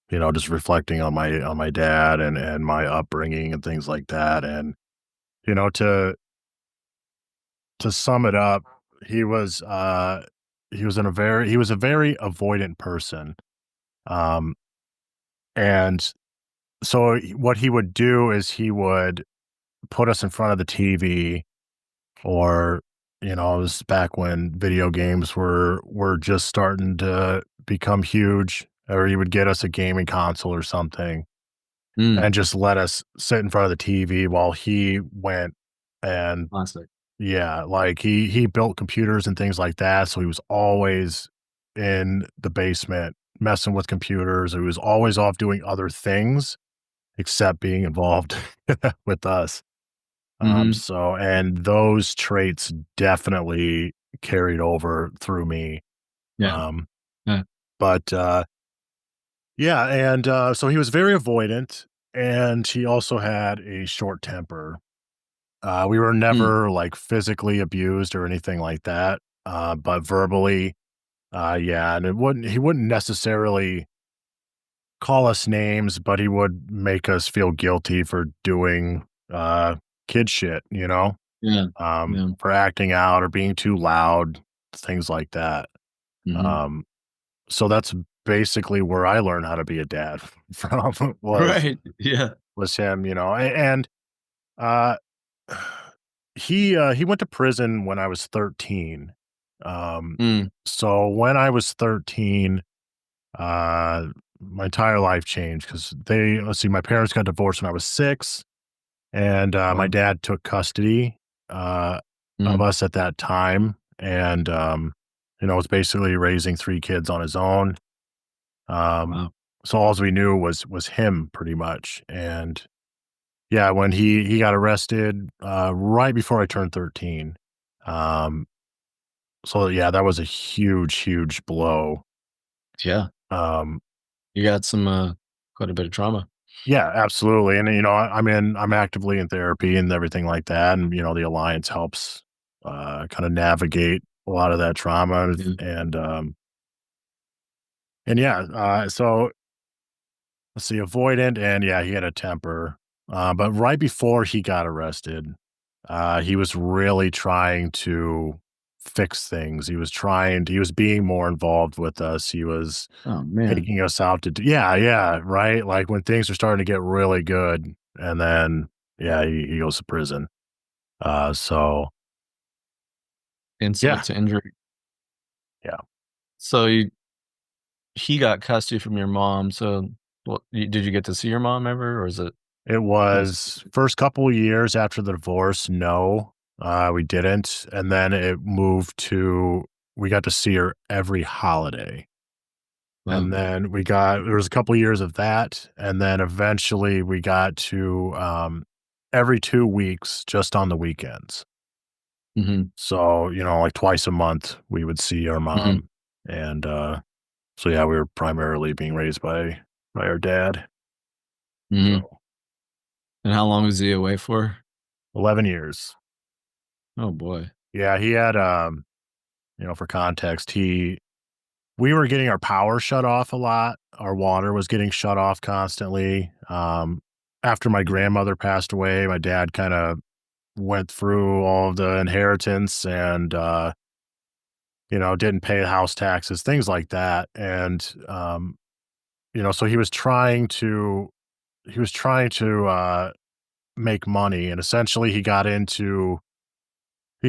just reflecting on my dad and my upbringing and things like that. And, you know, to sum it up, he was he was a very avoidant person. Um and so what he would do is he would put us in front of the TV or it was back when video games were just starting to become huge, or he would get us a gaming console or something Mm, and just let us sit in front of the TV while he went and classic. yeah, like he built computers and things like that, so he was always in the basement messing with computers. He was always off doing other things except being involved with us. Hmm. And those traits definitely carried over through me. Yeah. Um, Yeah. but yeah, and so he was very avoidant, and he also had a short temper. We were Mm, never like physically abused or anything like that, but verbally, yeah, and he wouldn't necessarily call us names, but he would make us feel guilty for doing kid shit, yeah. Yeah. for acting out or being too loud, things like that. Hmm. Um, so that's basically where I learned how to be a dad from Right. Yeah. was him, and uh, he went to prison when I was 13. Mm, So when I was 13, uh, my entire life changed because let's see, my parents got divorced when I was 6, and my wow. dad took custody uh, of Mm, us at that time, and was basically raising 3 kids on his own. Um, wow. so all we knew was him pretty much. And yeah, when he got arrested right before I turned 13. Um, so yeah, that was a huge, huge blow. Yeah. Um, You got some, quite a bit of trauma. yeah, absolutely. And I'm actively in therapy and everything like that. And the Alliance helps kind of navigate a lot of that trauma Yeah. and yeah, so let's see, avoidant, and yeah, he had a temper. But right before he got arrested, he was really trying to fix things. He was being more involved with us. He was Oh, man. taking us out to do, yeah, yeah, right. Like when things are starting to get really good, and then yeah, he goes to prison. So yeah, Insult to injury. yeah, So he got custody from your mom, so well, did you get to see your mom ever, or is it it mostly was first couple years after the divorce. No, we didn't, and then it moved to we got to see her every holiday. wow. And then there was a couple years of that, and then eventually we got to, every 2 weeks just on the weekends. Mhm, So, like twice a month, we would see our mhm, mom, and, so, yeah, we were primarily being raised by our dad, mhm. so And how long was he away for? 11 years. Oh, boy. Yeah, he had, for context, he we were getting our power shut off a lot, our water was getting shut off constantly. After my grandmother passed away, my dad kinda went through all of the inheritance and, didn't pay house taxes, things like that, and, so he was trying to, make money, and essentially he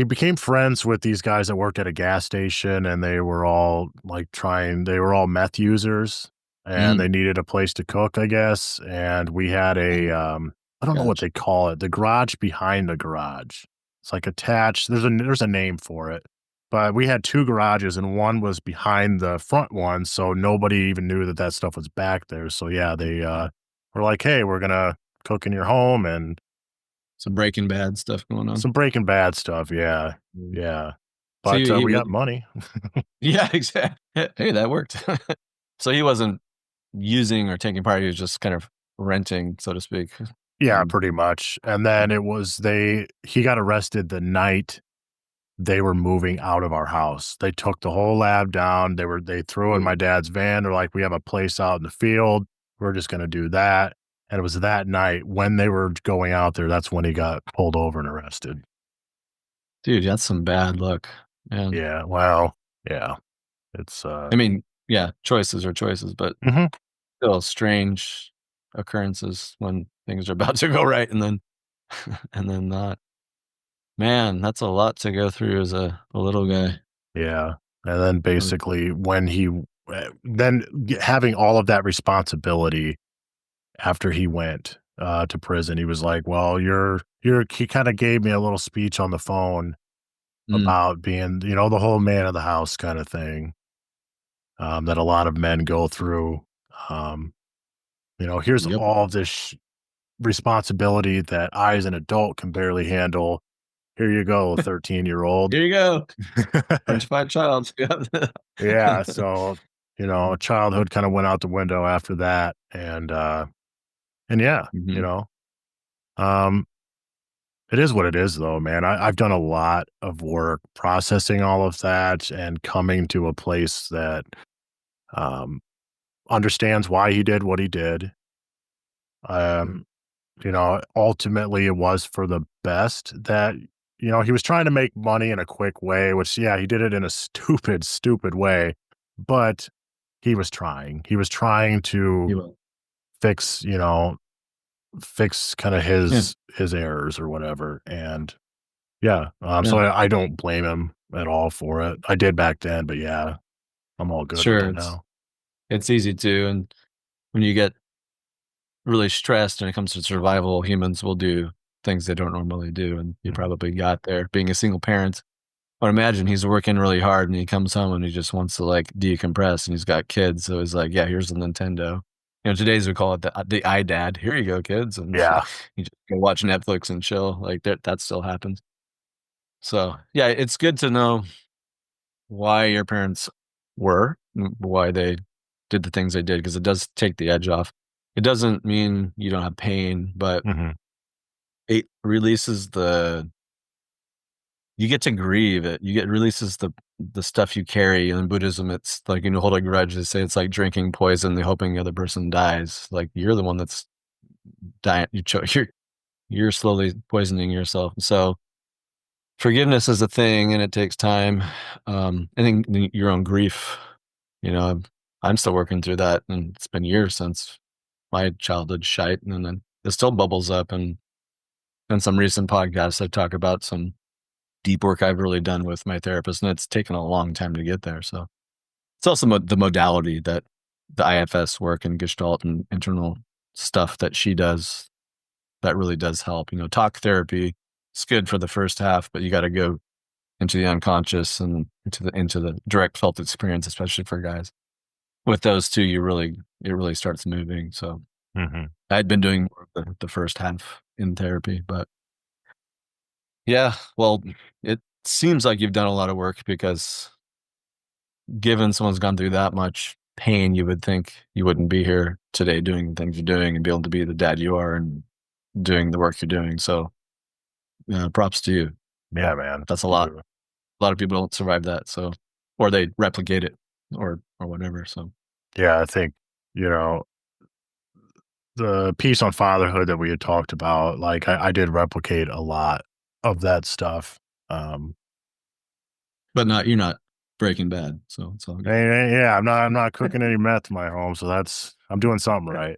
became friends with these guys that worked at a gas station, and they were all meth users, and they Mhm. needed a place to cook, I guess, and we had Oh, I don't know what gotcha. they call it, the garage behind the garage. It's like attached, there's a name for it, but we had 2 garages, and one was behind the front one, so nobody even knew that that stuff was back there, so yeah, they, were like, "Hey, we're gonna cook in your home," and Some Breaking Bad stuff going on. some Breaking Bad stuff, yeah, Mm. yeah. So But, he we was got money. yeah, exactly. Hey, that worked. So he wasn't using or taking part, he was just kind of renting, so to speak. Yeah, And pretty much, and then it was he got arrested the night they were moving out of our house. They took the whole lab down, they threw in my ooh, dad's van, they're like, "We have a place out in the field, we're just gonna do that," and it was that night when they were going out there, that's when he got pulled over and arrested. dude, that's some bad luck, man. Yeah, well, yeah, it's, I mean, yeah, choices are choices, but mhm, still strange occurrences when things are about to go right and then and then not. Man, that's a lot to go through as a little guy. yeah, and then Mm, basically when then having all of that responsibility after he went, to prison, he was like, "Well, he kinda gave me a little speech on the phone mm, about being, the whole man of the house kinda thing, that a lot of men go through. Um, here's yep. all of this responsibility that I, as an adult, can barely handle. Here you go, 13-year-old." Here you go, Frenchified child. Yeah, so, Mm, childhood kinda went out the window after that, and yeah, you mhm, know, um it is what it is, though, man. I've done a lot of work processing all of that and coming to a place that um, understands why he did what he did. mm, Um, ultimately, it was for the best that, he was trying to make money in a quick way, which, yeah, he did it in a stupid, stupid way, but he was trying. He was trying to you will. fix, fix kind of Yeah, his errors or whatever. And yeah, yeah, so I don't blame him at all for it. I did back then, but yeah, I'm all good with sure, it now. it's easy to, and when you get really stressed when it comes to survival, humans will do things they don't normally do, and you Mhm. probably got there being a single parent. I would imagine he's working really hard and he comes home and he just wants to, like, decompress, and he's got kids, so he's like, "Yeah, here's a Nintendo." Today's we call it the iDad. Here you go, kids, and Yeah. you just go watch Netflix and chill. Like that still happens. So yeah, it's good to know why your parents why they did the things they did, because it does take the edge off. It doesn't mean you don't have pain, but Hmm. it releases the you get to grieve it. You get releases the stuff you carry. In Buddhism, it's like, hold a grudge. They say it's like drinking poison, and hoping the other person dies. Like you're the one that's dying. You're slowly poisoning yourself. So forgiveness is a thing, and it takes time. I think your own grief. I'm still working through that, and it's been years since my childhood shite, and then it still bubbles up. And in some recent podcasts, I talk about some deep work I've really done with my therapist, and it's taken a long time to get there. So it's also the modality that the IFS work and Gestalt and internal stuff that she does that really does help. Talk therapy is good for the first half, but you got to go into the unconscious and into the direct felt experience, especially for guys. With those two, it really starts moving. So Hmm. I'd been doing more of the first half in therapy, but yeah, well, it seems like you've done a lot of work, because given someone's gone through that much pain, you would think you wouldn't be here today doing the things you're doing and be able to be the dad you are and doing the work you're doing. So, props to you. Yeah, man. That's a Thank lot. you. A lot of people don't survive that. So, or they replicate it, or whatever. So, Yeah, I think, you know, the piece on fatherhood that we had talked about, like I did replicate a lot of that stuff. Um, but you're not Breaking Bad. So it's all good. yeah, I'm not cooking any meth in my home, so I'm doing something right.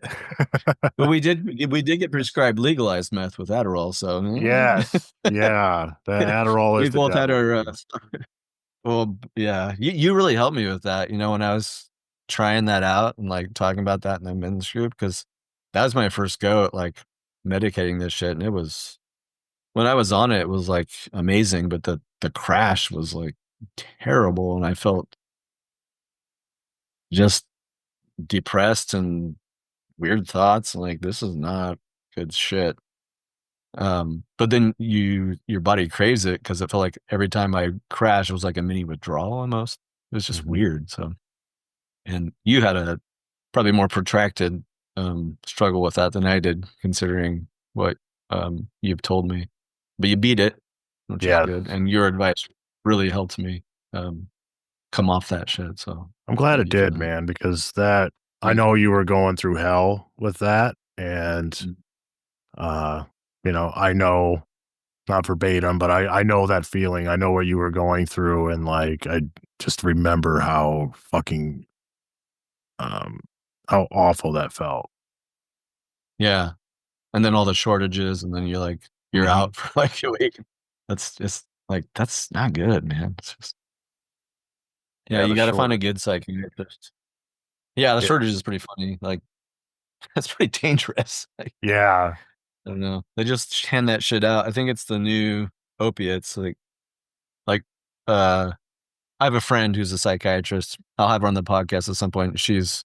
But we did get prescribed legalized meth with Adderall. So, Yes. Yeah. The Adderall we is the both had devil. our, well, yeah, you really helped me with that, when I was trying that out and, like, talking about that in the men's group, because that was my first go at, like, medicating this shit, and it was when I was on it, it was, like, amazing, but the crash was, like, terrible, and I felt just depressed and weird thoughts, and, like, this is not good shit. But then your body craves it, because it felt like every time I crashed, it was like a mini withdrawal almost. It was just Mhm. weird, so. And you had a probably more protracted, struggle with that than I did, considering what, you've told me. But you beat it, which is Yeah. good, and your advice really helped me, come off that shit, so I'm glad thank it you for did, that. man, because that I Yeah. know you were going through hell with that, and, Mm. uh, I know, not verbatim, but I know that feeling. I know what you were going through, and, like, I just remember um, how awful that felt. Yeah, and then all the shortages, and then you're Mhm. out for, like, a week. That's just, like, that's not good, man. It's just yeah, Yeah, you the gotta find a shortage. good psychiatrist. Yeah, the Yeah. shortage is pretty funny, like, that's pretty dangerous. Like, Yeah. I don't know. They just hand that shit out. I think it's the new opiates. Like, uh, I have a friend who's a psychiatrist. I'll have her on the podcast at some point. She's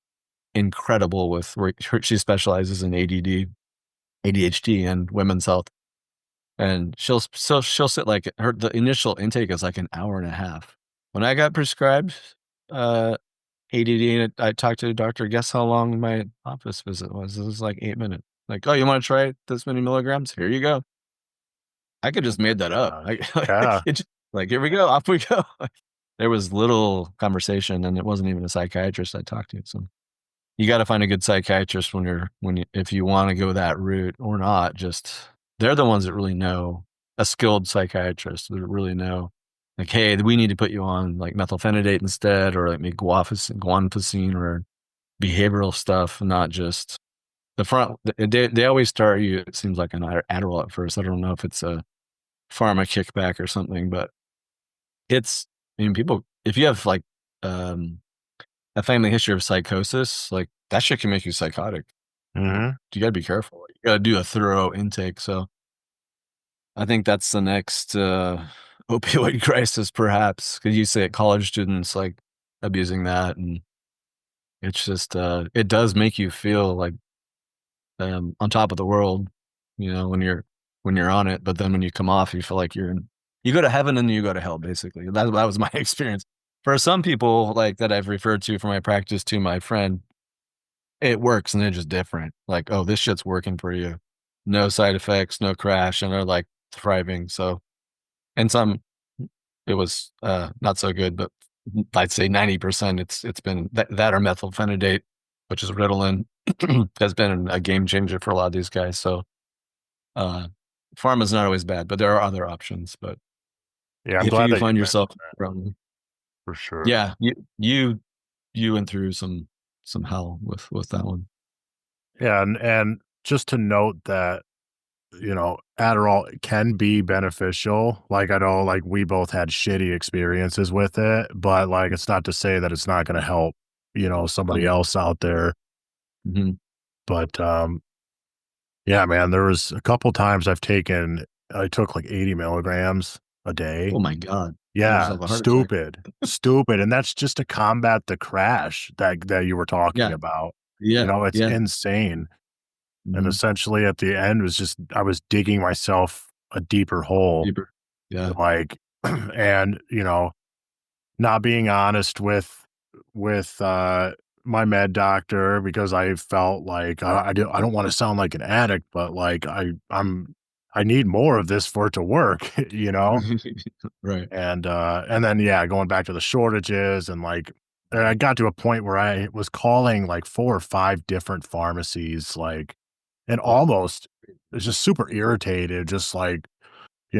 incredible with she specializes in ADD, ADHD, and women's health. And she'll sit like the initial intake is like an hour and a half. When I got prescribed uh ADD, and I talked to the doctor, guess how long my office visit was? It was like 8 minutes. Like, oh, you want to try this many milligrams? Here you go. I could Oh just my made that up. god. Like, Yeah. here we go, off we go. There was little conversation, and it wasn't even a psychiatrist I talked to. So you got to find a good psychiatrist if you want to go that route or not. Just they're the ones that really know, a skilled psychiatrist that really know. Like, hey, we need to put you on like methylphenidate instead, or like maybe guanfacine or behavioral stuff, not just the front. They always start you. It seems like an Adderall at first. I don't know if it's a pharma kickback or something, but it's, people, if you have like, um, a family history of psychosis, like that shit can make you psychotic. Like, Mhm. you gotta be careful. You gotta do a thorough intake. So I think that's the next, opioid crisis, perhaps. Cause you say college students like abusing that. And It's just it does make you feel like on top of the world, when you're on it, but then when you come off, you feel like you go to heaven and you go to hell, basically. That was my experience. For some people like that I've referred to for my practice to my friend, it works and they're just different. Like, oh, this shit's working for you. No side effects, no crash, and they're like thriving. So, and some it was not so good, but I'd say 90% it's been that or methylphenidate, which is Ritalin, has been a game changer for a lot of these guys. So uh pharma's not always bad, but there are other options. But Yeah, I'm if glad you that you find yourself mentioned that from for sure. yeah, you went through some hell with that one. Yeah, and just to note that, Adderall can be beneficial. Like, I know, like, we both had shitty experiences with it, but, like, it's not to say that it's not gonna help, somebody Um, else out there. mhm. But, yeah, man, there was a couple times I took, like, 80 milligrams a day. Oh my God. Give Yeah, yourself a heart attack. stupid, and that's just to combat the crash that you were talking Yeah, about. yeah, It's yeah. insane, and Mhm. essentially at the end was just I was digging myself a deeper hole, Deeper. Yeah. like, and, not being honest with my med doctor because I felt like I don't wanna sound like an addict, but, like, I need more of this for it to work, you know? Right. And then, yeah, going back to the shortages and, like, I got to a point where I was calling, like, 4 or 5 different pharmacies, like, and Oh, almost was just super irritated, just like, "Do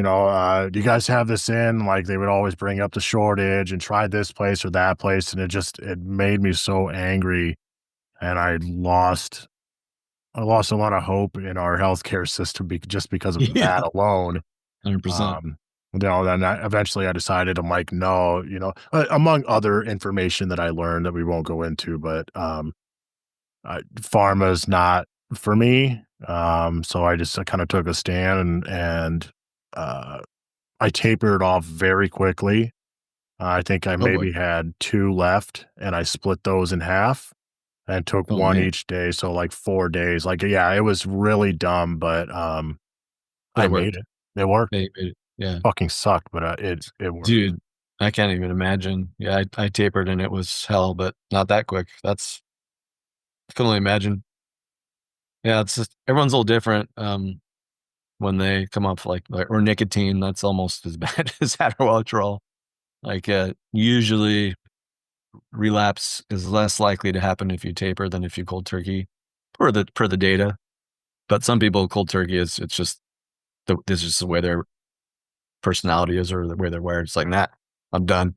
you guys have this in?" Like, they would always bring up the shortage and try this place or that place, and it made me so angry, and I lost a lot of hope in our healthcare system just because of that yeah. alone. 100%. Um, then eventually I decided I'm like, no, among other information that I learned that we won't go into, but pharma's not for me. So I kind of took a stand and uh, I tapered off very quickly. I think I Oh boy. maybe had two left, and I split those in half and took Oh one man. each day. So like 4 days. Like, yeah, it was really dumb, but But I it made worked. it. It worked. Yeah. Fucking sucked, but it worked. Dude, I can't even imagine. Yeah, I tapered and it was hell, but not that quick. I can only imagine. Yeah, it's just everyone's a little different. When they come up like or nicotine, that's almost as bad as Adderall. Like usually relapse is less likely to happen if you taper than if you cold turkey per the data. But some people cold turkey it's just this is just the way their personality is or the way they're wired. It's like, nah, I'm done.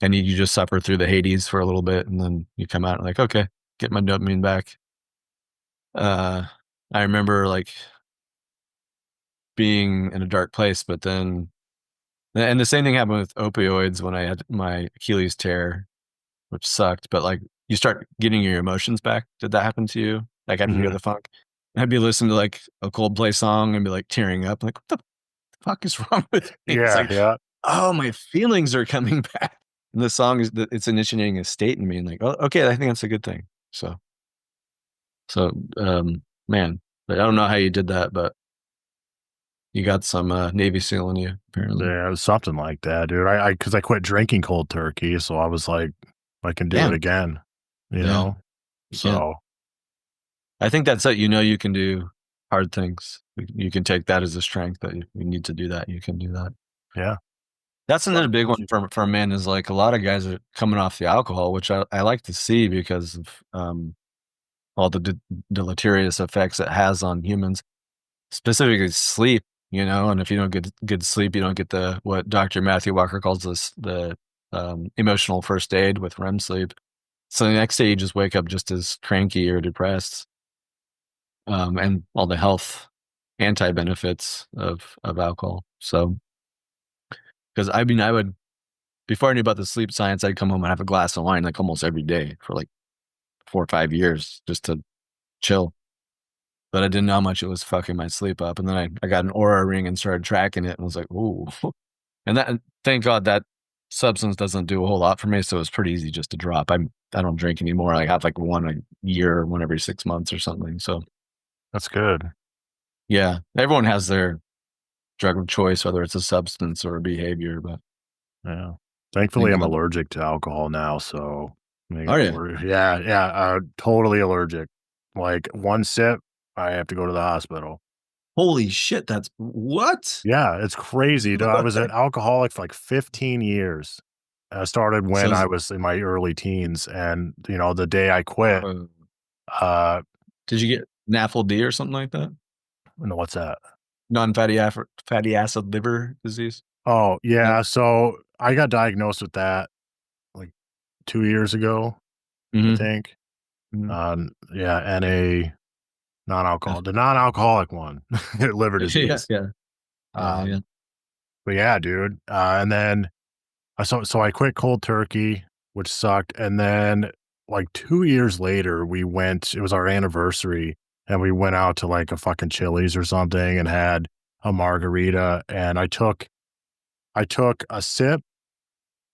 And you just suffer through the Hades for a little bit, and then you come out like, okay, get my dopamine back. Uh, I remember like being in a dark place, but then, and the same thing happened with opioids when I had my Achilles tear, which sucked. But like, you start getting your emotions back. Did that happen to you? Like after you go to Mhm. the funk, I'd be listening to like a Coldplay song and be like tearing up, like, what the fuck is wrong with me? It's Yeah, like, yeah. oh, my feelings are coming back. And the song it's initiating a state in me and like, oh, okay, I think that's a good thing. So, man, like, I don't know how you did that, but you got some Navy SEAL in you, apparently. Yeah, it was something like that, dude. Because I quit drinking cold turkey, so I was like, I can do it Damn. again, you Yeah, know? you can. So, I think that's it. You can do hard things. You can take that as a strength that you need to do that. You can do that. yeah. That's Well, another big thank one you. for men is like a lot of guys are coming off the alcohol, which I like to see because of all the deleterious effects it has on humans, specifically sleep, and if you don't get good sleep, you don't get the what Dr. Matthew Walker calls this the emotional first aid with REM sleep. So the next day you just wake up just as cranky or depressed, and all the health anti benefits of alcohol. So because I mean I would before I knew about the sleep science, I'd come home and have a glass of wine like almost every day for like 4 or 5 years just to chill. But I didn't know how much it was fucking my sleep up. And then I got an Aura ring and started tracking it and was like, ooh. And thank God that substance doesn't do a whole lot for me, so it's pretty easy just to drop. I don't drink anymore. I have like one a year, one every 6 months or something. So That's good. yeah, everyone has their drug of choice, whether it's a substance or a behavior. But I Yeah. Thankfully, think I'm allergic to alcohol now, so oh yeah, yeah, yeah, totally allergic. Like, 1 sip, I have to go to the hospital. holy shit, that's what? Yeah, it's crazy, dude. I was an alcoholic for, like, 15 years. I started So when I was in my early teens, and, the day I quit, uh, uh did you get NAFLD D or something like that? no, what's that? Fatty acid liver disease? Oh, No. yeah, so I got diagnosed with that, like, 2 years ago, I Mhm, think. mhm. Yeah, NA F the non-alcoholic one, liver yeah, disease. yeah, yeah, yeah. Um, but yeah, dude, and then so I quit cold turkey, which sucked, and then, like, 2 years later, it was our anniversary, and we went out to, like, a fucking Chili's or something and had a margarita, and I took a sip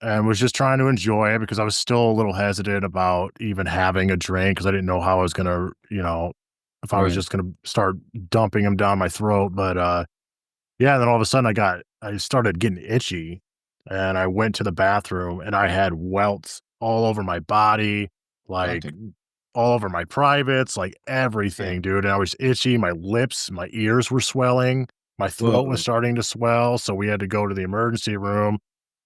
and was just trying to enjoy it because I was still a little hesitant about even having a drink because I didn't know how I was gonna, if I was Right. just gonna start dumping them down my throat, but, yeah, and then all of a sudden I started getting itchy, and I went to the bathroom, and I had welts all over my body, Oh, like, dude. all over my privates, like, Yeah. everything, dude, and I was itchy, my lips, my ears were swelling, my throat was Whoa. starting to swell, so we had to go to the emergency room,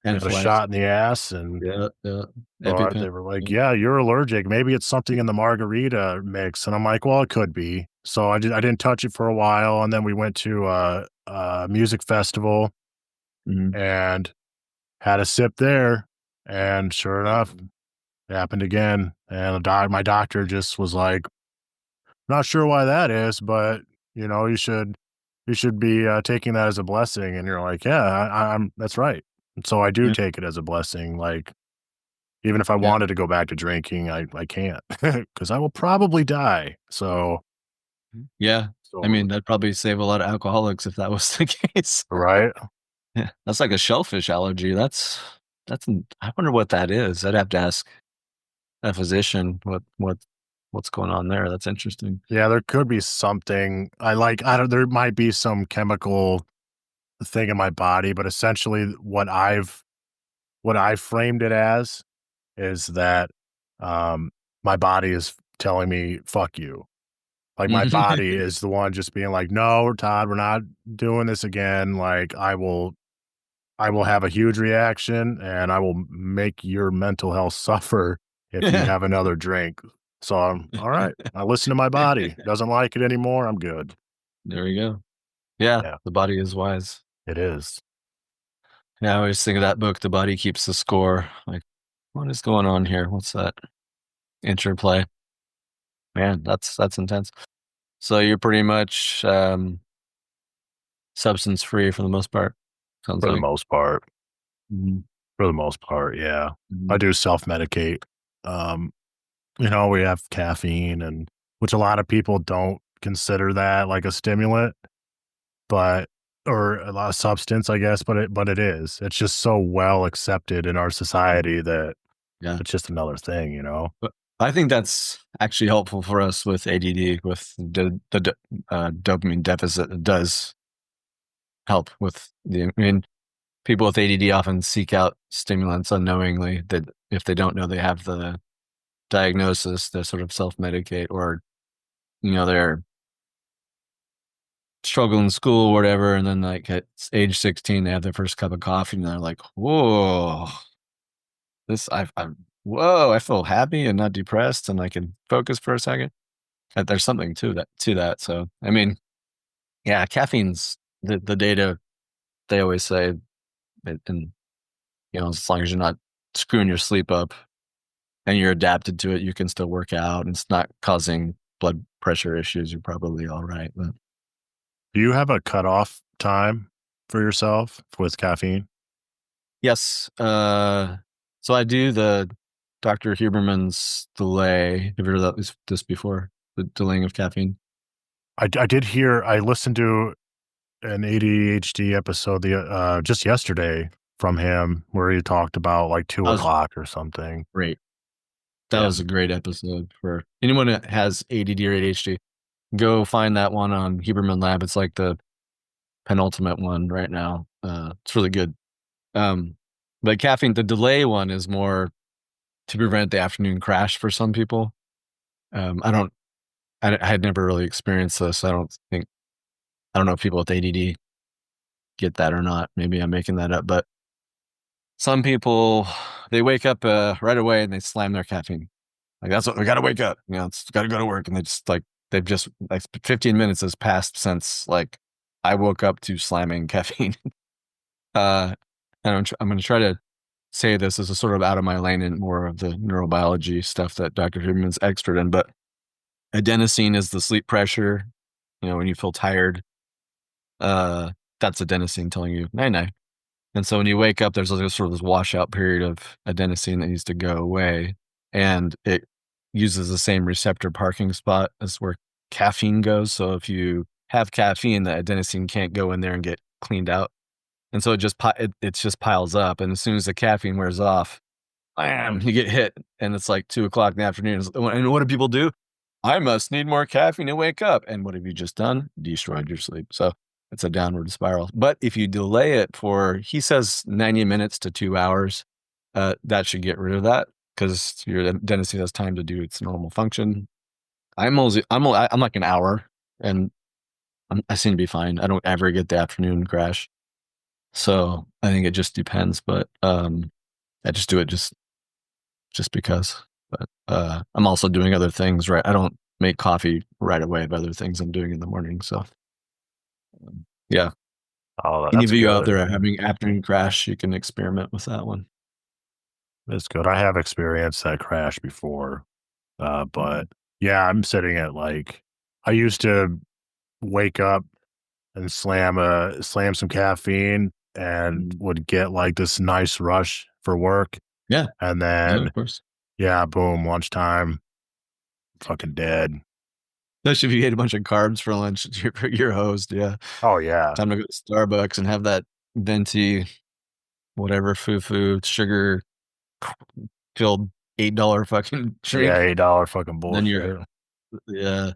get a Anaphylaxis. shot in the ass, and Yeah, yeah. so EpiPen. they were like, Yeah. "Yeah, you're allergic. Maybe it's something in the margarita mix." And I'm like, "Well, it could be." So I didn't touch it for a while, and then we went to a music festival Mhm. and had a sip there, and sure enough, Mhm. it happened again. And my doctor just was like, "Not sure why that is, but you should be taking that as a blessing." And you're like, "Yeah, I'm that's right." And so I do Yeah, take it as a blessing. Like, even if I yeah. wanted to go back to drinking, I can't because I will probably die. So Yeah. I so mean, that'd probably save a lot of alcoholics if that was the case. right? Yeah. That's like a shellfish allergy. I wonder what that is. I'd have to ask a physician what's going on there. That's interesting. Yeah, there could be something I don't there might be some chemical thing in my body, but essentially what I've framed it as is that, um, my body is telling me, "Fuck you." Like, my body is the one just being like, "No, Todd, we're not doing this again." Like, I will have a huge reaction, and I will make your mental health suffer if you have another drink. So, alright. I listen to my body. Doesn't like it anymore, I'm good. There we go. Yeah, Yeah, the body is wise. it is. Yeah, I always think of that book, The Body Keeps the Score. Like, what is going on here? What's that interplay? Man, that's intense. So you're pretty much substance free for the most part. Sounds For the like. most part. Mhm, For the most part, yeah. I mhm. do self-medicate. Um, we have caffeine and which a lot of people don't consider that like a stimulant, but or a lot of substance, I guess, but it is. It's just so well accepted in our society that Yeah, it's just another thing, you know? but I think that's actually helpful for us with ADD, with dopamine deficit. It does help with I mean, people with ADD often seek out stimulants unknowingly that if they don't know they have the diagnosis, they sort of self-medicate or, they're struggling in school or whatever, and then, like, at age 16, they have their first cup of coffee, and they're like, "Whoa, this I whoa, I feel happy and not depressed, and I can focus for a second." There's something to that, so, I mean, yeah, caffeine's the data, they always say, and, as long as you're not screwing your sleep up and you're adapted to it, you can still work out, and it's not causing blood pressure issues, you're probably alright, but Do you have a cutoff time for yourself with caffeine? yes, so I do the Dr. Huberman's delay. Have you heard of this before? The delaying of caffeine? I did hear I listened to an ADHD episode just yesterday, from him where he talked about like two That was o'clock or something. great. That Yeah. was a great episode for anyone that has ADD or ADHD. Go find that one on Huberman Lab. It's like the penultimate one right now. It's really good. Um, but caffeine, the delay one is more to prevent the afternoon crash for some people. I don't, I had never really experienced this. I don't know if people with ADD get that or not. Maybe I'm making that up, but some people, they wake up right away and they slam their caffeine. Like that's what we got to wake up. It's got to go to work, and they've just like 15 minutes has passed since like I woke up to slamming caffeine. Uh, and I'm going to try to say this as a sort of out of my lane and more of the neurobiology stuff that Dr. Huberman's expert in, but adenosine is the sleep pressure. When you feel tired, uh, that's adenosine telling you night night. And so when you wake up, there's like sort of this washout period of adenosine that needs to go away. And it uses the same receptor parking spot as where caffeine goes. So if you have caffeine, the adenosine can't go in there and get cleaned out. And so it just piles up. And as soon as the caffeine wears off, bam, you get hit. And it's like 2 o'clock in the afternoon. And what do people do? I must need more caffeine to wake up. And what have you just done? Destroyed your sleep. So it's a downward spiral. But if you delay it for, he says 90 minutes to 2 hours, that should get rid of that because your adenosine has time to do its normal function. I'm like an hour and I seem to be fine. I don't ever get the afternoon crash. So I think it just depends, but I just do it just because. But I'm also doing other things, right? I don't make coffee right away by other things I'm doing in the morning. So yeah. Oh, Any that's of you out good. there having afternoon crash, you can experiment with that one. That's good. I have experienced that crash before. Mhm. But yeah, I'm sitting at like I used to wake up and slam some caffeine and Mhm. would get like this nice rush for work. Yeah, And yeah, then of course. yeah, boom, lunchtime, fucking dead. Especially if you ate a bunch of carbs for lunch, you're hosed. Yeah, Oh yeah. time to go to Starbucks and have that venti, whatever, foo sugar filled $8 fucking Yeah, drink. $8 fucking Then you're bullshit. yeah.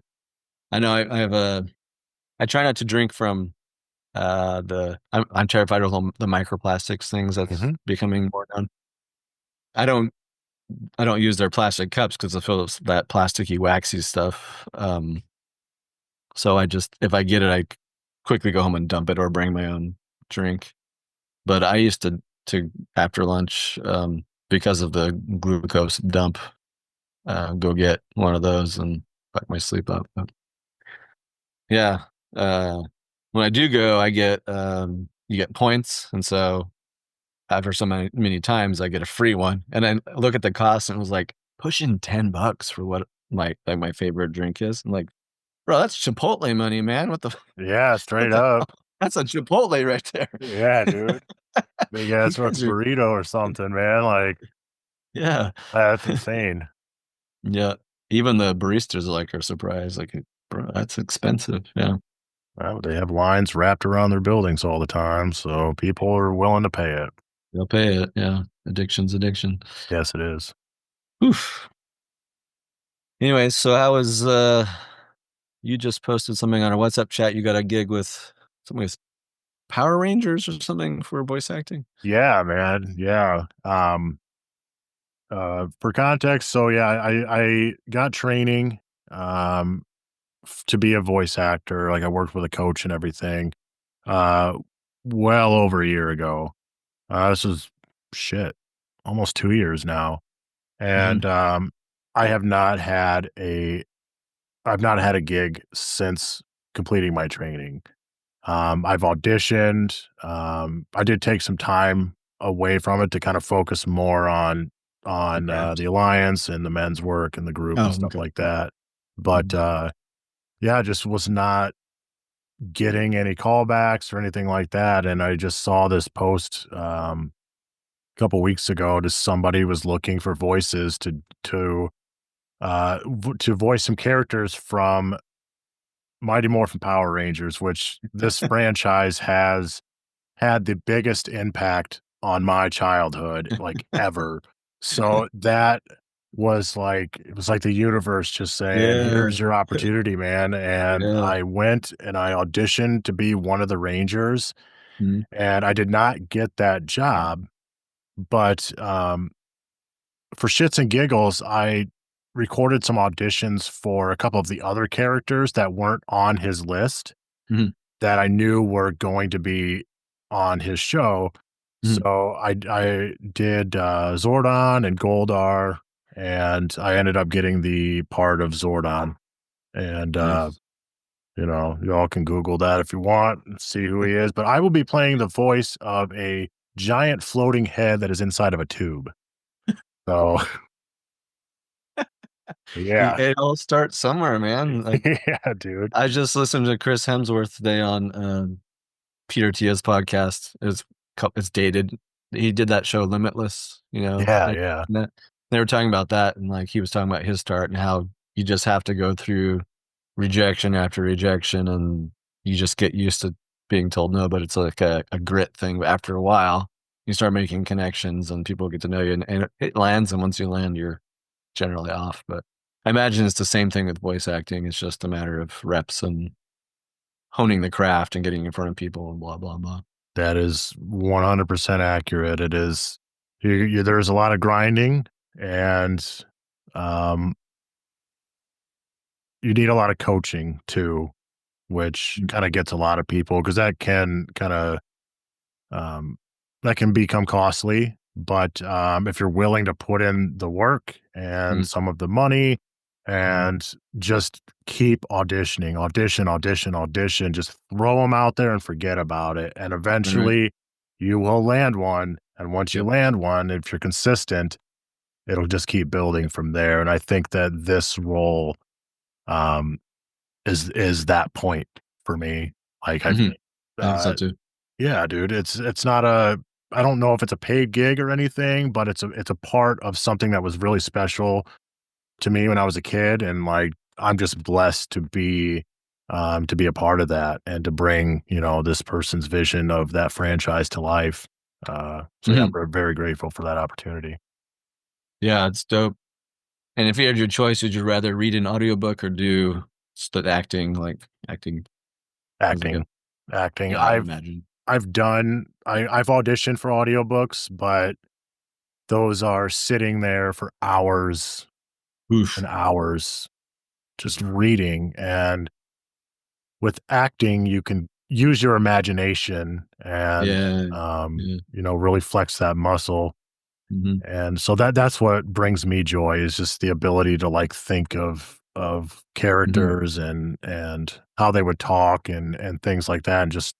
I know. I have a. I try not to drink from I'm terrified of all the microplastics things that's Mhm. becoming more known. I don't I don't use their plastic cups because I feel it's that plasticky, waxy stuff. So I just if I get it, I quickly go home and dump it or bring my own drink. But I used to after lunch, because of the glucose dump, go get one of those and fuck my sleep up. But yeah, uh, when I do go, I get you get points, and so after so many times, I get a free one. And then I look at the cost and it was like pushing $10 for what my favorite drink is. I'm like, bro, that's Chipotle money, man. Yeah, What straight the up. hell? That's a Chipotle right there. Yeah, dude. Big You ass guys fucking are, burrito or something, man. Like, yeah. that's insane. Yeah. Even the baristas are surprised. Like, bro, that's expensive. Yeah. Well, they have lines wrapped around their buildings all the time, so people are willing to pay it. They'll pay it. Yeah. Addiction's addiction. Yes, it is. Oof. Anyways, so how was you just posted something on our WhatsApp chat. You got a gig with something with Power Rangers or something for voice acting? Yeah, man. Yeah. For context, so yeah, I got training um to be a voice actor. Like I worked with a coach and everything. Uh well over a year ago. This was shit, almost 2 years now. Mhm. And I have not had a I've not had a gig since completing my training. I've auditioned. I did take some time away from it to kind of focus more The on the craft. alliance and the men's work and the group and Oh, stuff okay. like that. But Mhm. yeah, I just was not getting any callbacks or anything like that. And I just saw this post a couple weeks ago. Just somebody was looking for voices to voice some characters from Mighty Morphin Power Rangers, which this franchise has had the biggest impact on my childhood, like, ever. So that was like it was like the universe just saying, Yeah, "Here's your opportunity, man." And yeah. I went and I auditioned to be one of the Rangers, Mhm, and I did not get that job, but, for shits and giggles, I recorded some auditions for a couple of the other characters that weren't on his list mhm, that I knew were going to be on his show. mhm. So I did, Zordon and Goldar, and I ended up getting the part of Zordon. And, Nice. y'all can Google that if you want and see who he is, but I will be playing the voice of a giant floating head that is inside of a tube. So, yeah. It all starts somewhere, man, like, Yeah, dude. I just listened to Chris Hemsworth today on, Peter Tia's podcast. It's dated. He did that show Limitless, Yeah, like, yeah. that they were talking about that, and, like, he was talking about his start and how you just have to go through rejection after rejection, and you just get used to being told no, but it's like a grit thing, but after a while, you start making connections and people get to know you, and it lands, and once you land, you're generally off, but I imagine it's the same thing with voice acting, it's just a matter of reps and honing the craft and getting in front of people and blah, blah, blah. That is 100% accurate. It is there's a lot of grinding and, um, you need a lot of coaching too, which Mm, kinda gets a lot of people because that can kinda, um, that can become costly, but, if you're willing to put in the work and mm, some of the money and just keep auditioning, audition, audition, audition, just throw them out there and forget about it, and right, eventually you will land one, and once you yep, land one, if you're consistent, it'll just keep building from there, and I think that this role, um, is that point for me. Like, I've, mhm, I think so uh too. yeah, dude, it's not a I don't know if it's a paid gig or anything, but it's a part of something that was really special to me when I was a kid, and, like, I'm just blessed to be a part of that and to bring, this person's vision of that franchise to life. So, yeah, Mhm, I'm very grateful for that opportunity. yeah, it's dope, and if you had your choice, would you rather read an audiobook or do the acting, like, acting as like a Acting. Acting. yeah, I would imagine. I've auditioned for audiobooks, but those are sitting there for hours Oof. and hours just reading, and with acting, you can use your imagination and, Yeah, yeah, really flex that muscle, mhm, and so that's what brings me joy is just the ability to, like, think of mhm, characters and how they would talk and things like that, and just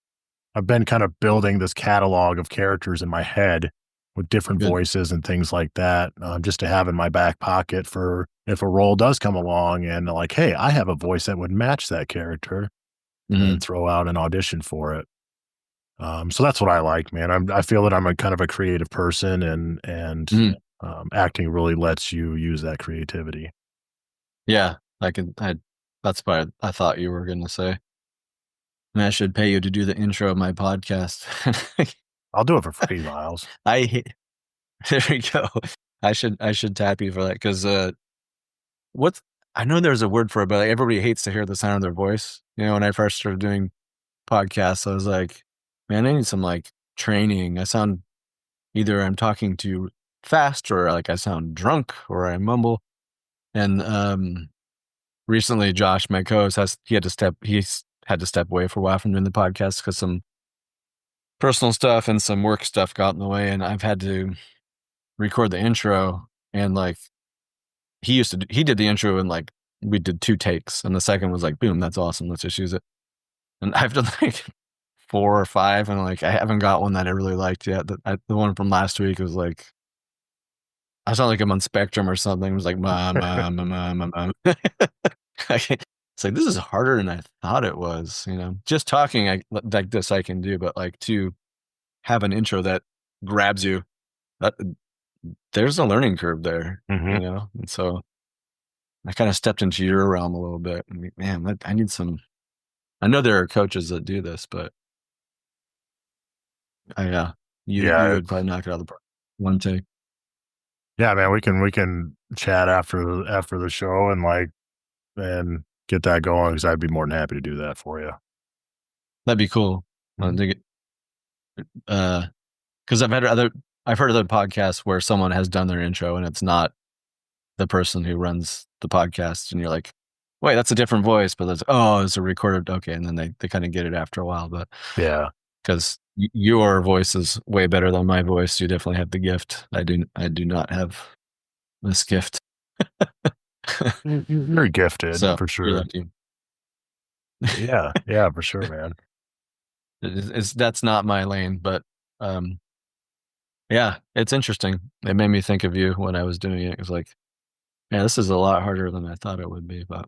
I've been kind of building this catalog of characters in my head with different good, voices and things like that, just to have in my back pocket for if a role does come along and like, "Hey, I have a voice that would match that character," and mhm, throw out an audition for it. So that's what I like, man. I feel that I'm a kind of a creative person mhm, acting really lets you use that creativity. yeah, that's what I thought you were gonna say. And I should pay you to do the intro of my podcast. I'll do it for free, Miles. I hate there we go. I should tap you for that 'cause, what's I know there's a word for it, but, like, everybody hates to hear the sound of their voice. When I first started doing podcasts, I was like, "Man, I need some, like, training." I sound either I'm talking too fast or, like, I sound drunk or I mumble. And, recently, Josh, my co-host, he's had to step away for a while from doing the podcast because some personal stuff and some work stuff got in the way, and I've had to record the intro, and, like, he did the intro and, like, we did 2 takes, and the second was like, "Boom, that's awesome, let's just use it." And I've done, like, 4 or 5, and, like, I haven't got one that I really liked yet. The one from last week was like I sound like I'm on Spectrum or something. It was like, "Ma, ma, ma, ma, ma, ma." It's like, "This is harder than I thought it was?" Just talking like this I can do, but, like, to have an intro that grabs you, that there's a learning curve Mhm. and so I kinda stepped into your realm a little bit. I mean, man, I need some I know there are coaches that do this, but I, You Yeah, would probably knock it out of the park. One take. yeah, man, we can chat after the show and, like, and get that going because 'cause I'd be more than happy to do that for you. That'd be cool. I Mhm. think it, uh, because I've heard other podcasts where someone has done their intro and it's not the person who runs the podcast, and you're like, "Wait, that's a different voice," but it's, "Oh, it's a recorded." Okay, and then they kinda get it after a while, but Yeah. 'cause your voice is way better than my voice, you definitely have the gift. I do not have this gift. You're gifted So, for you're sure. lucky. Yeah, yeah, for sure, man. It's that's not my lane, but, um, yeah, it's interesting. It made me think of you when I was doing it. It was like, "Yeah, this is a lot harder than I thought it would be," but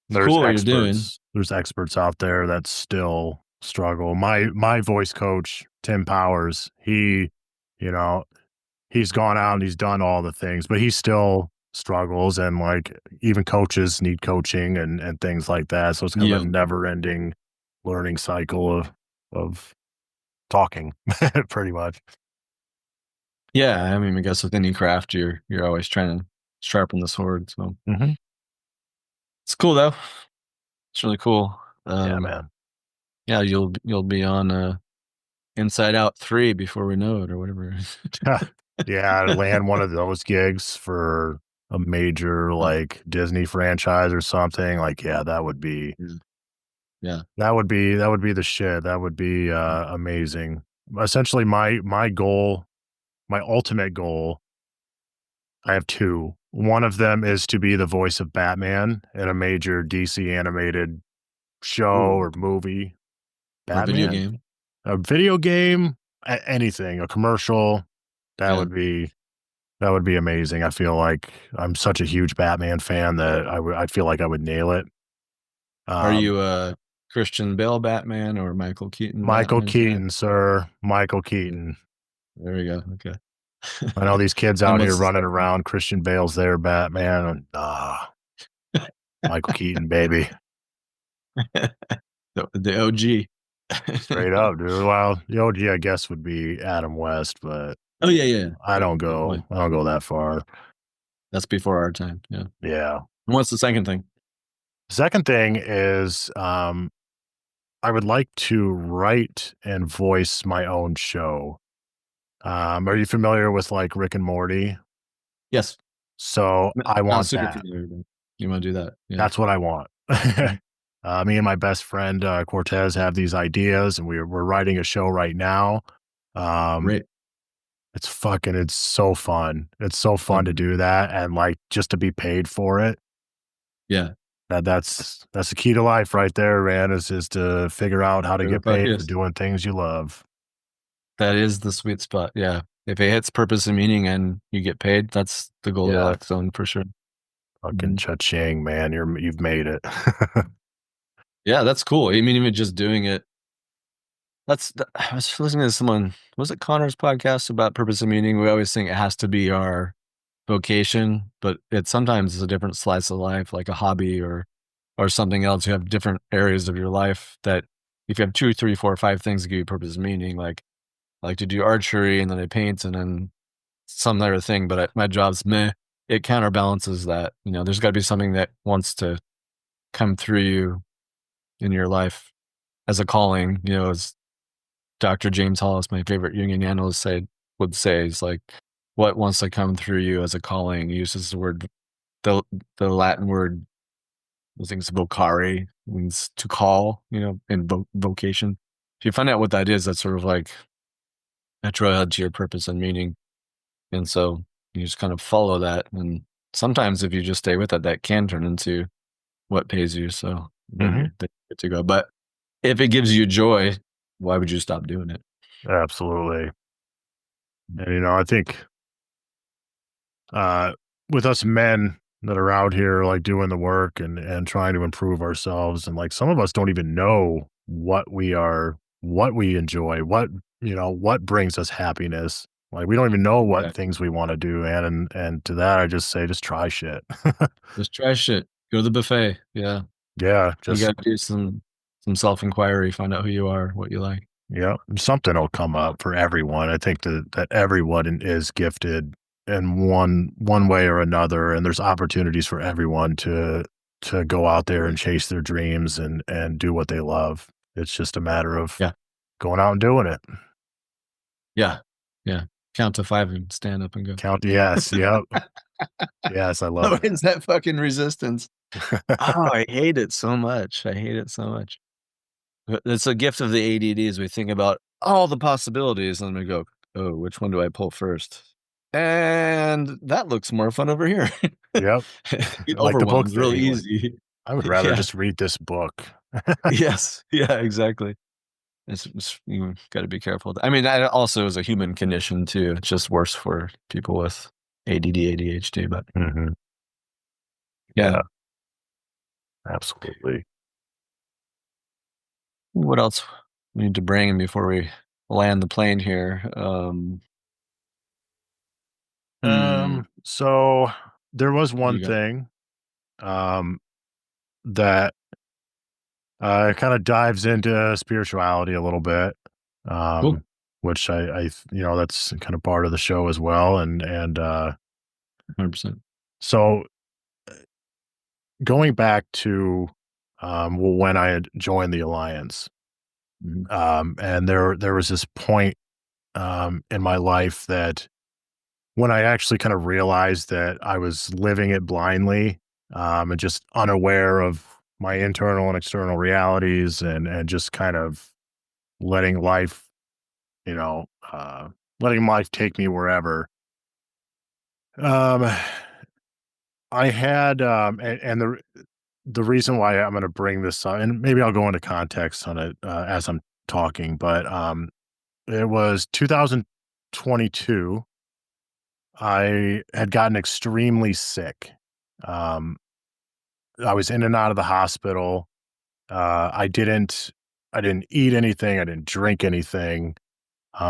it's cool what you're doing. There's experts out there that still struggle. My voice coach, Tim Powers, you know, he's gone out and he's done all the things, but he still struggles and, like, even coaches need coaching and things like that, so it's kind of a Yep. never-ending learning cycle of talking pretty much. Yeah, I mean, I guess with any craft, you're always trying to sharpen the sword, so Mhm. it's cool, though. It's really cool. Yeah, Um, man. yeah, you'll be on, Inside Out 3 before we know it or whatever. Yeah, to land one of those gigs for a major, Uh, like, Disney franchise or something, like, yeah, yeah, yeah. that would be the shit. That would be, amazing. Essentially, my goal, my ultimate goal, I have 2. One of them is to be the voice of Batman in a major DC animated show Ooh, or movie. or video Batman? game. A video game? Anything, a commercial, that Yeah. would be that would be amazing. I feel like I'm such a huge Batman fan that I feel like I would nail it. Are Um, you a Christian Bale Batman or Michael Keaton Michael Batman fan? Keaton, sir, Michael Yeah, Keaton. there we go, okay. I know these kids And out here what's the running second? around, Christian Bale's their Batman, and, Michael Keaton, baby. The OG. Straight up, dude. Well, the OG, I guess, would be Adam West, but Oh, yeah, yeah, but good point. I don't go that far. That's before our time, yeah. And Yeah. what's the second thing? Second thing is, I would like to write and voice my own show. Are you familiar with, like, Rick and Morty? Yes. So, I Not want super that. familiar, but you wanna do that, yeah. That's what I want. Mhm. Me and my best friend, Cortez, have these ideas, and we're writing a show right now. Um, Great. it's so fun. It's so fun to Um, do that and, like, just to be paid for it. yeah. That's the key to life right there, man, is to figure out how to Sure the get fuck paid for is. doing things you love. That is the sweet spot, yeah. If it hits purpose and meaning and you get paid, that's the Yeah. Goldilocks zone for sure. Fucking Mhm. cha-ching, man. You've made it. Yeah, that's cool. I mean, even just doing it, I was listening to someone, was it Connor's podcast about purpose and meaning? We always think it has to be our vocation, but it sometimes is a different slice of life, like a hobby or something else. You have different areas of your life that if you have 2, 3, 4, 5 things that give you purpose and meaning, like I like to do archery and then I paint and then some other thing, but my job's meh. It counterbalances that. You know, there's got to be something that wants to come through you in your life as a calling. You know, as Dr. James Hollis, my favorite Jungian analyst, would say, is like, what wants to come through you as a calling. He uses the word, the the Latin word, I think it's vocare, means to call. You know, in vocation. If you find out what that is, that's sort of like a trailhead to your purpose and meaning. And so you just kind of follow that. And sometimes if you just stay with it, that can turn into what pays you. So Mhm. then you're good to go. But if it gives you joy, why would you stop doing it? Absolutely. And, I think, uh, with us men that are out here, like, doing the work and trying to improve ourselves, and, like, some of us don't even know what we enjoy, what brings us happiness. Like, we don't even know what Exactly. things we wanna do, man, and to that, I just say, just try shit. Just try shit. Go to the buffet. Yeah. Yeah, You just got to do some self inquiry, find out who you are, what you like. Yep. Something will come up for everyone. I think that everyone is gifted in one way or another, and there's opportunities for everyone to go out there and chase their dreams and do what they love. It's just a matter of Yeah. going out and doing it. Yeah. Yeah. Count to 5 and stand up and go. Count yes, yep. Yes, I love What it. is that fucking resistance? Oh, I hate it so much. I hate it so much. But it's a gift of the ADD as we think about all the possibilities, and we go, "Oh, which one do I pull first? And that looks more fun over here." Yep. Get Like the book overwhelmed real thing, like, easy. I would rather Yeah. just read this book. Yes. Yeah, exactly. It's you gotta be careful. I mean, that also is a human condition too. It's just worse for people with ADD, ADHD, but Mhm. yeah. Yeah, absolutely. What else we need to bring before we land the plane here? Hmm, So there was what do one you got? thing, um, that, kinda dives into spirituality a little bit, Cool. which that's kind of part of the show as well, and 100%. so going back to, when I had joined the Alliance, Mhm. and there was this point, in my life that when I actually kind of realized that I was living it blindly, and just unaware of my internal and external realities and just kind of letting life, you know, letting life take me wherever. Um, I had, and the reason why I'm going to bring this up, and maybe I'll go into context on it as I'm talking, but it was 2022. I had gotten extremely sick. Um, I was in and out of the hospital. I didn't eat anything. I didn't drink anything.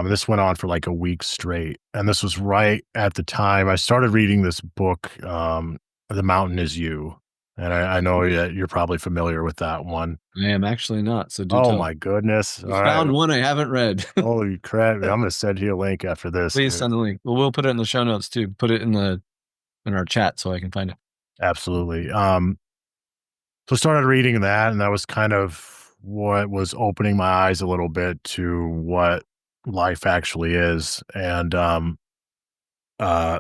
This went on for like a week straight, and this was right at the time I started reading this book, "The Mountain Is You," and I know that you're probably familiar with that one. I am actually not, so do Oh tell. my goodness! All You right, found one I haven't read. holy crap! I'm gonna send you a link after this, Please dude. send the link. Well, we'll put it in the show notes too. Put it in our chat so I can find it. Absolutely. So I started reading that, and that was kind of what was opening my eyes a little bit to what life actually is. And uh,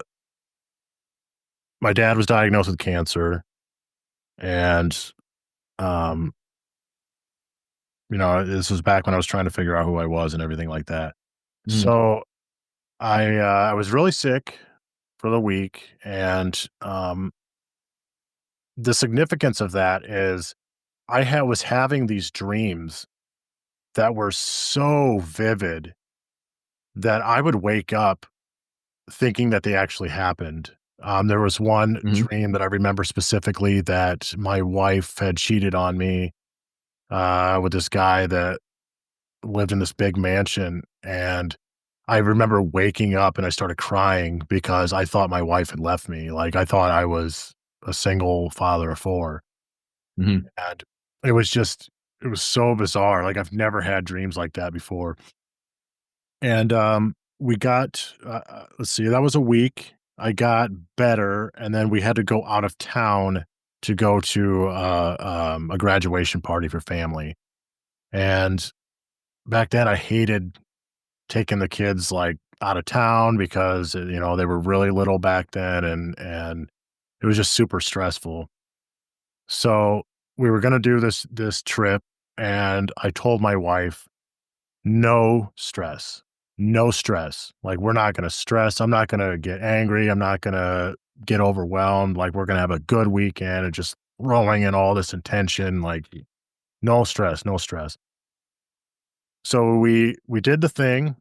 my dad was diagnosed with cancer, and um, this was back when I was trying to figure out who I was and everything like that. Mhm, So I was really sick for the week, and the significance of that is was having these dreams that were so vivid that I would wake up thinking that they actually happened. There was one mhm, dream that I remember specifically that my wife had cheated on me, with this guy that lived in this big mansion, and I remember waking up and I started crying because I thought my wife had left me. Like, I thought I was a single father of 4, mhm, and it was just it was so bizarre. Like, I've never had dreams like that before. And, we got, let's see, that was a week. I got better, and then we had to go out of town to go to, a graduation party for family. And back then, I hated taking the kids, like, out of town because, they were really little back then, and it was just super stressful. So, we were gonna do this trip, and I told my wife, no stress. No stress. Like, we're not gonna stress. I'm not gonna get angry. I'm not gonna get overwhelmed. Like, we're gonna have a good weekend and just throwing in all this intention. Like, no stress, no stress. So we did the thing.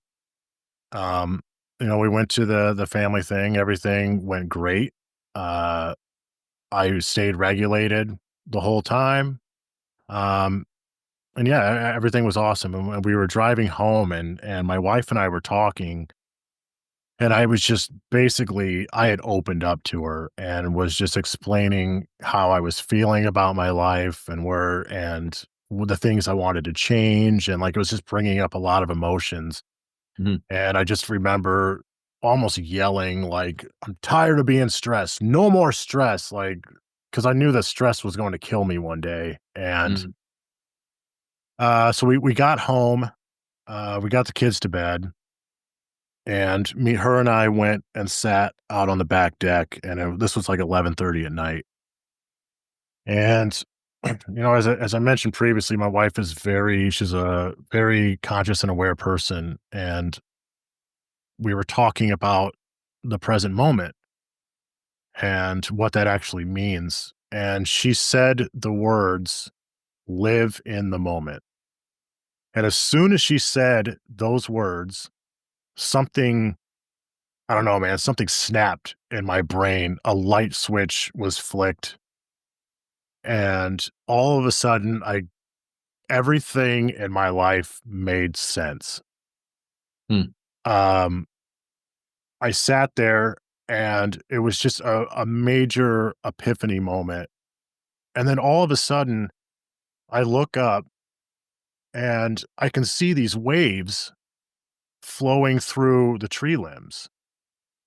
Um, we went to the family thing. Everything went great. Uh, I stayed regulated the whole time. Um, and yeah, everything was awesome. And when we were driving home, and my wife and I were talking. And I was just basically I had opened up to her and was just explaining how I was feeling about my life and the things I wanted to change, and like it was just bringing up a lot of emotions. Mhm, And I just remember almost yelling, like, "I'm tired of being stressed. No more stress." Like, because I knew that stress was going to kill me one day. And mhm, so we got home, we got the kids to bed, and her and I went and sat out on the back deck, and this was like 11:30 at night. And as I mentioned previously, my wife is she's a very conscious and aware person, and we were talking about the present moment and what that actually means. And she said the words, "live in the moment." And as soon as she said those words, something, I don't know, man, something snapped in my brain. A light switch was flicked. And all of a sudden, everything in my life made sense. mm, Um, I sat there and it was just a major epiphany moment. And then all of a sudden, I look up and I can see these waves flowing through the tree limbs,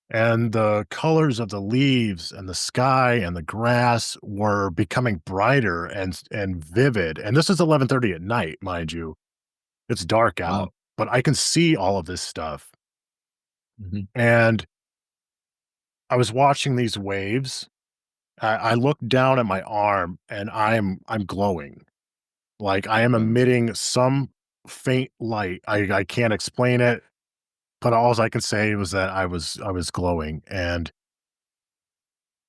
and the colors of the leaves and the sky and the grass were becoming brighter and vivid. And this is 11:30 at night, mind you. It's dark wow, out, but I can see all of this stuff. mhm, And I was watching these waves. I looked down at my arm and I'm glowing. Like I am wow, emitting some faint light. I can't explain it, but all I can say was that I was glowing, and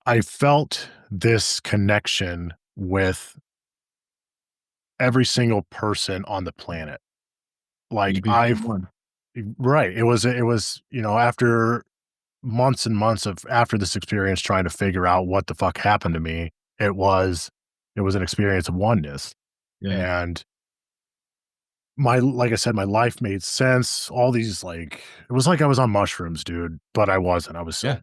I felt this connection with every single person on the planet. Like you became one. right. It was, after months and months of after this experience trying to figure out what the fuck happened to me, it was it was an experience of oneness. Yeah, And like I said, my life made sense. All these like it was like I was on mushrooms, dude, but I wasn't. I was yeah, sober.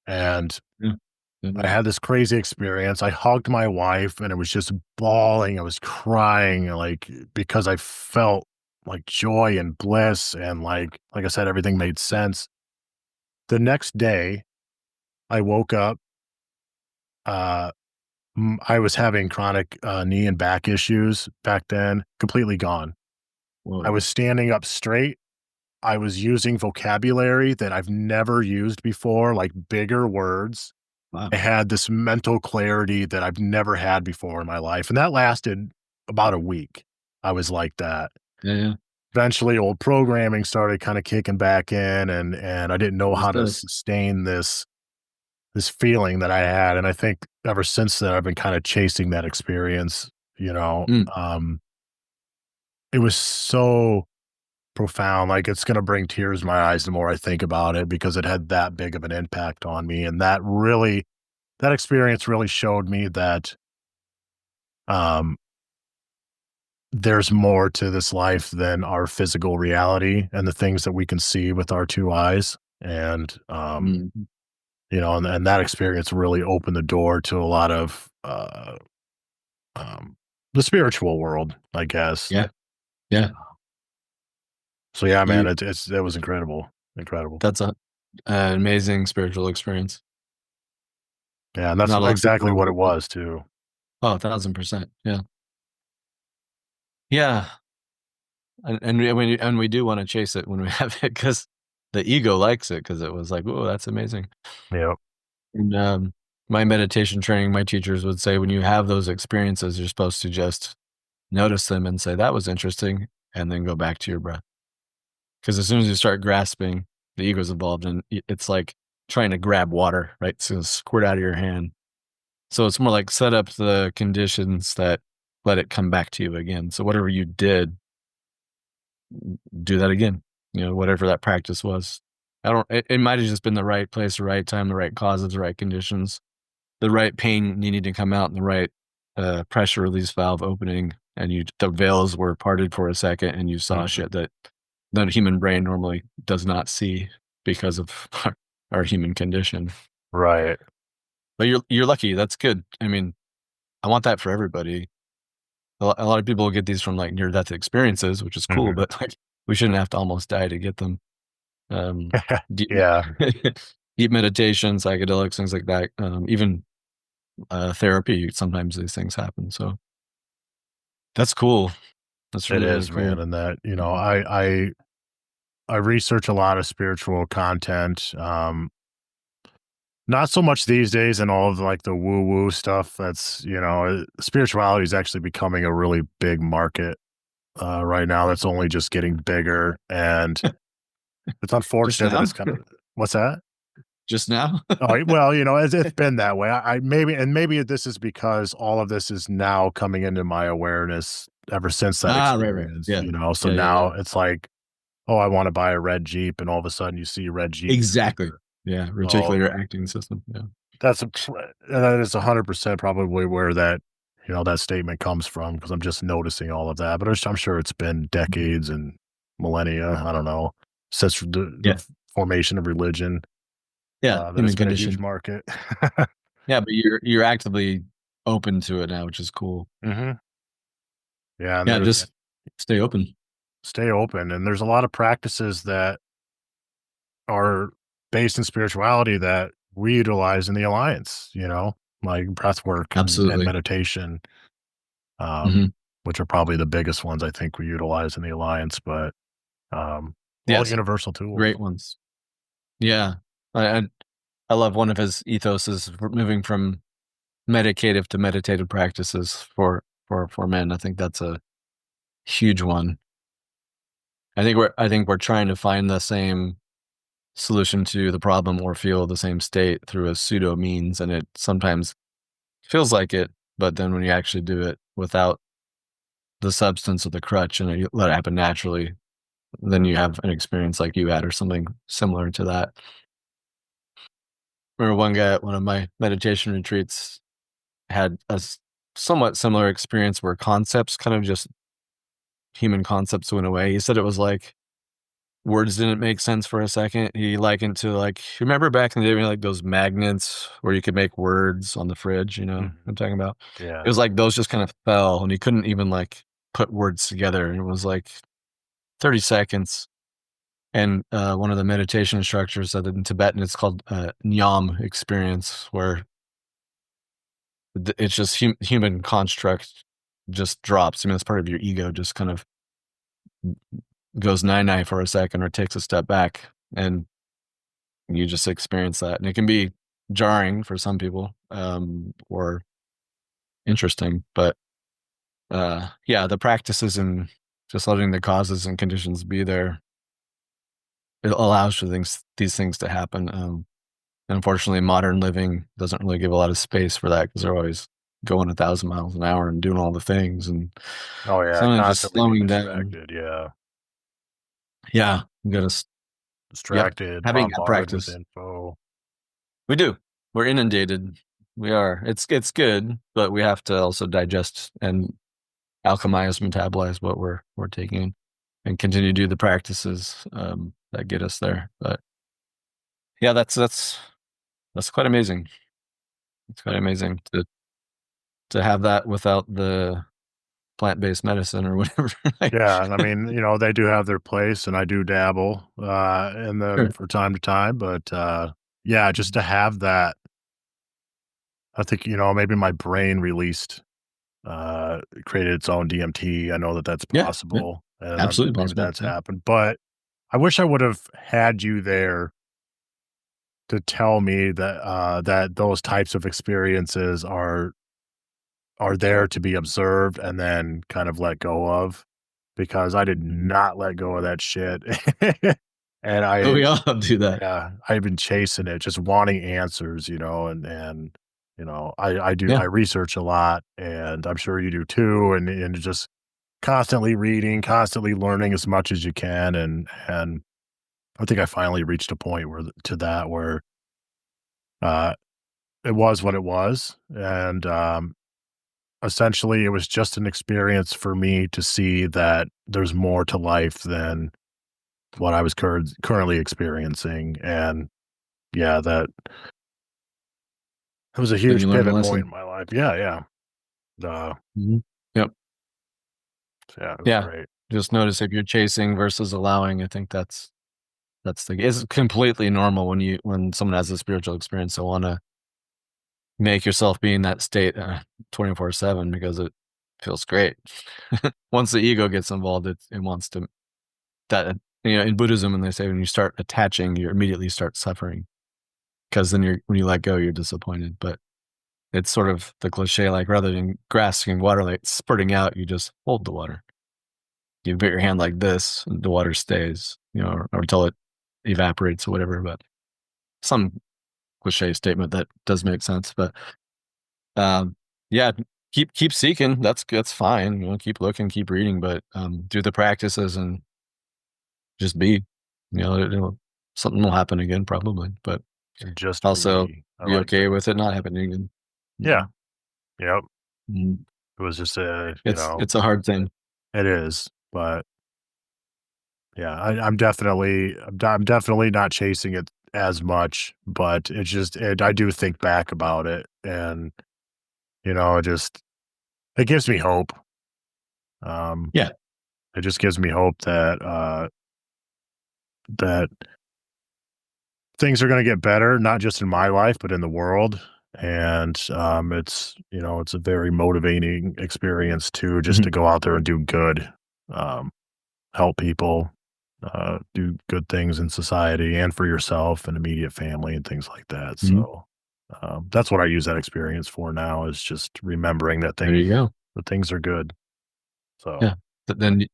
And yeah, yeah, I yeah, had this crazy experience. I hugged my wife and it was just bawling. I was crying like because I felt like joy and bliss, and like I said, everything made sense. The next day, I woke up. Uh, I was having chronic knee and back issues back then, completely gone. I whoa, was standing up straight. I was using vocabulary that I've never used before, like bigger words. wow, I had this mental clarity that I've never had before in my life, and that lasted about a week. I was like that. yeah, yeah, Eventually, old programming started kinda kicking back in, and I didn't know this how to does. sustain this feeling that I had, and I think ever since then, I've been kinda chasing that experience, you know? Mm, It was so profound, like, it's gonna bring tears to my eyes the more I think about it because it had that big of an impact on me, and that experience really showed me that, um, there's more to this life than our physical reality and the things that we can see with our 2 eyes, and, mm, and that experience really opened the door to a lot of, the spiritual world, I guess. yeah, yeah. So, yeah, man, You it was incredible, incredible. that's a an amazing spiritual experience. Yeah, and that's Not a lot of people exactly are what it able to. was too. Oh, 1,000%, yeah. Yeah, and we do wanna chase it when we have it because the ego likes it because it was like, "Ooh, that's amazing." Yep. And, my meditation training, my teachers would say, when you have those experiences, you're supposed to just notice them and say, "That was interesting," and then go back to your breath. Because as soon as you start grasping, the ego's involved, and it's like trying to grab water, right? It's gonna squirt out of your hand. So it's more like set up the conditions that let it come back to you again. So whatever you did, do that again, whatever that practice was. I don't it might have just been the right place, the right time, the right causes, the right conditions, the right pain needing to come out, and the right, pressure release valve opening, and the veils were parted for a second, and you saw Mhm. shit that the human brain normally does not see because of our human condition. Right. But you're lucky, that's good. I mean, I want that for everybody. a lot of people get these from like near death experiences, which is cool, Mhm. but like we shouldn't have to almost die to get them. Um, deep, Yeah, deep meditation, psychedelics, things like that. Even therapy, sometimes these things happen. So that's cool. That's it really, really is, cool. man, and that, Mhm. I research a lot of spiritual content, not so much these days and all of, like, the woo-woo stuff that's, spirituality is actually becoming a really big market, right now that's only just getting bigger, and it's Just unfortunate that it's now? kinda. What's that? Just now? Oh, well, it's been that way. Maybe this is because all of this is now coming into my awareness ever since that Ah, right, right. experience, Yeah. so Yeah, yeah, yeah. now it's like, "Oh, I wanna buy a red Jeep," and all of a sudden you see red Jeeps Exactly. everywhere. Yeah, So, reticular acting system. Yeah. that's a pr and that is 100% probably where that statement comes from because 'cause I'm just noticing all of that, but I'm sure it's been Mhm. decades and millennia, I don't know, since the Yeah. formation of religion, Yeah. that Human it's been a huge condition. market. Yeah, but you're actively open to it now, which is cool. Mhm. Yeah, and Yeah, there's just stay open. stay open, and there's a lot of practices that are based in spirituality that we utilize in the alliance, like breath work and Absolutely. meditation, um, Mhm. which are probably the biggest ones I think we utilize in the alliance, but all Yes. universal tools. Great ones. Yeah. I I I love one of his ethoses for moving from medicative to meditative practices for men. I think that's a huge one. I think we're trying to find the same solution to the problem or feel the same state through a pseudo means, and it sometimes feels like it, but then when you actually do it without the substance of the crutch and you let it happen naturally, then you have an experience like you had or something similar to that. Remember one guy at one of my meditation retreats had a somewhat similar experience where concepts kind of just human concepts went away. He said it was like words didn't make sense for a second. He likened to like, remember back in the day when like those magnets where you could make words on the fridge, you know what Mhm. I'm talking about? It Yeah. was like those just kind of fell and he couldn't even like put words together. And it was like 30 seconds. And one of the meditation instructors said that in Tibetan it's called Nyam experience, where it's just human construct just drops. I mean, it's part of your ego just kind of goes nine nine for a second or takes a step back, and you just experience that, and it can be jarring for some people, or interesting, but, yeah, the practices and just letting the causes and conditions be there, it allows for these things to happen, and unfortunately, modern living doesn't really give a lot of space for that because 'cause they're always going 1,000 miles an hour and doing all the things, and Oh yeah, sometimes just constantly being slowing down. distracted. Yeah, Yeah, you gotta s yep, distracted, having that bombarded with practice. info. We do. We're inundated. We are. It's good, but we have to also digest and alchemize, metabolize what we're taking in and continue to do the practices, that get us there. But yeah, that's quite amazing. It's quite amazing to have that without the plant-based medicine or whatever. Like, Yeah, and I mean, they do have their place, and I do dabble in them sure. for time to time. But yeah, just Mhm. to have that, I think maybe my brain created its own DMT. I know that that's Yeah, yeah, possible, and absolutely maybe possible. that's Yeah. happened. But I wish I would have had you there to tell me that those types of experiences are there to be observed and then kind of let go of, because I did Mhm. not let go of that shit. And But we all do that. yeah, I've been chasing it, just wanting answers, and I Yeah. research a lot, and I'm sure you do too, and just constantly reading, constantly learning as much as you can, and I think I finally reached a point where uh, it was what it was, and essentially, it was just an experience for me to see that there's more to life than what I was currently experiencing, and yeah, that it was a Then you huge learn a pivot point lesson. in my life. Yeah, yeah. Mhm. Yep. Yeah, it was Yeah. great. Just notice if you're chasing versus allowing. I think that's it's completely normal when someone has a spiritual experience to want to make yourself be in that state 24/7 because it feels great. Once the ego gets involved, it wants to that in Buddhism when they say when you start attaching, you immediately start suffering because then when you let go, you're disappointed. But it's sort of the cliche, like rather than grasping water, like spurting out, you just hold the water. You put your hand like this, and the water stays, or until it evaporates or whatever. But some cliche statement that does make sense. But um, yeah, keep seeking. That's fine. Keep looking, keep reading, but do the practices and just be. Something will happen again probably, but And just also be. I be like okay that. with it not happening again. Yeah. Mhm. Yep. Mhm. It was just a, It's a hard thing. it is, but yeah, I'm definitely not chasing it as much, but I do think back about it, and it just it gives me hope. Um, Yeah. it just gives me hope that that things are going to get better, not just in my life, but in the world. And it's a very motivating experience too, just to Mhm. go out there and do good, um, help people, do good things in society and for yourself and immediate family and things like that. Mhm. So that's what I use that experience for now, is just remembering There you go. that things are good. So Yeah. But then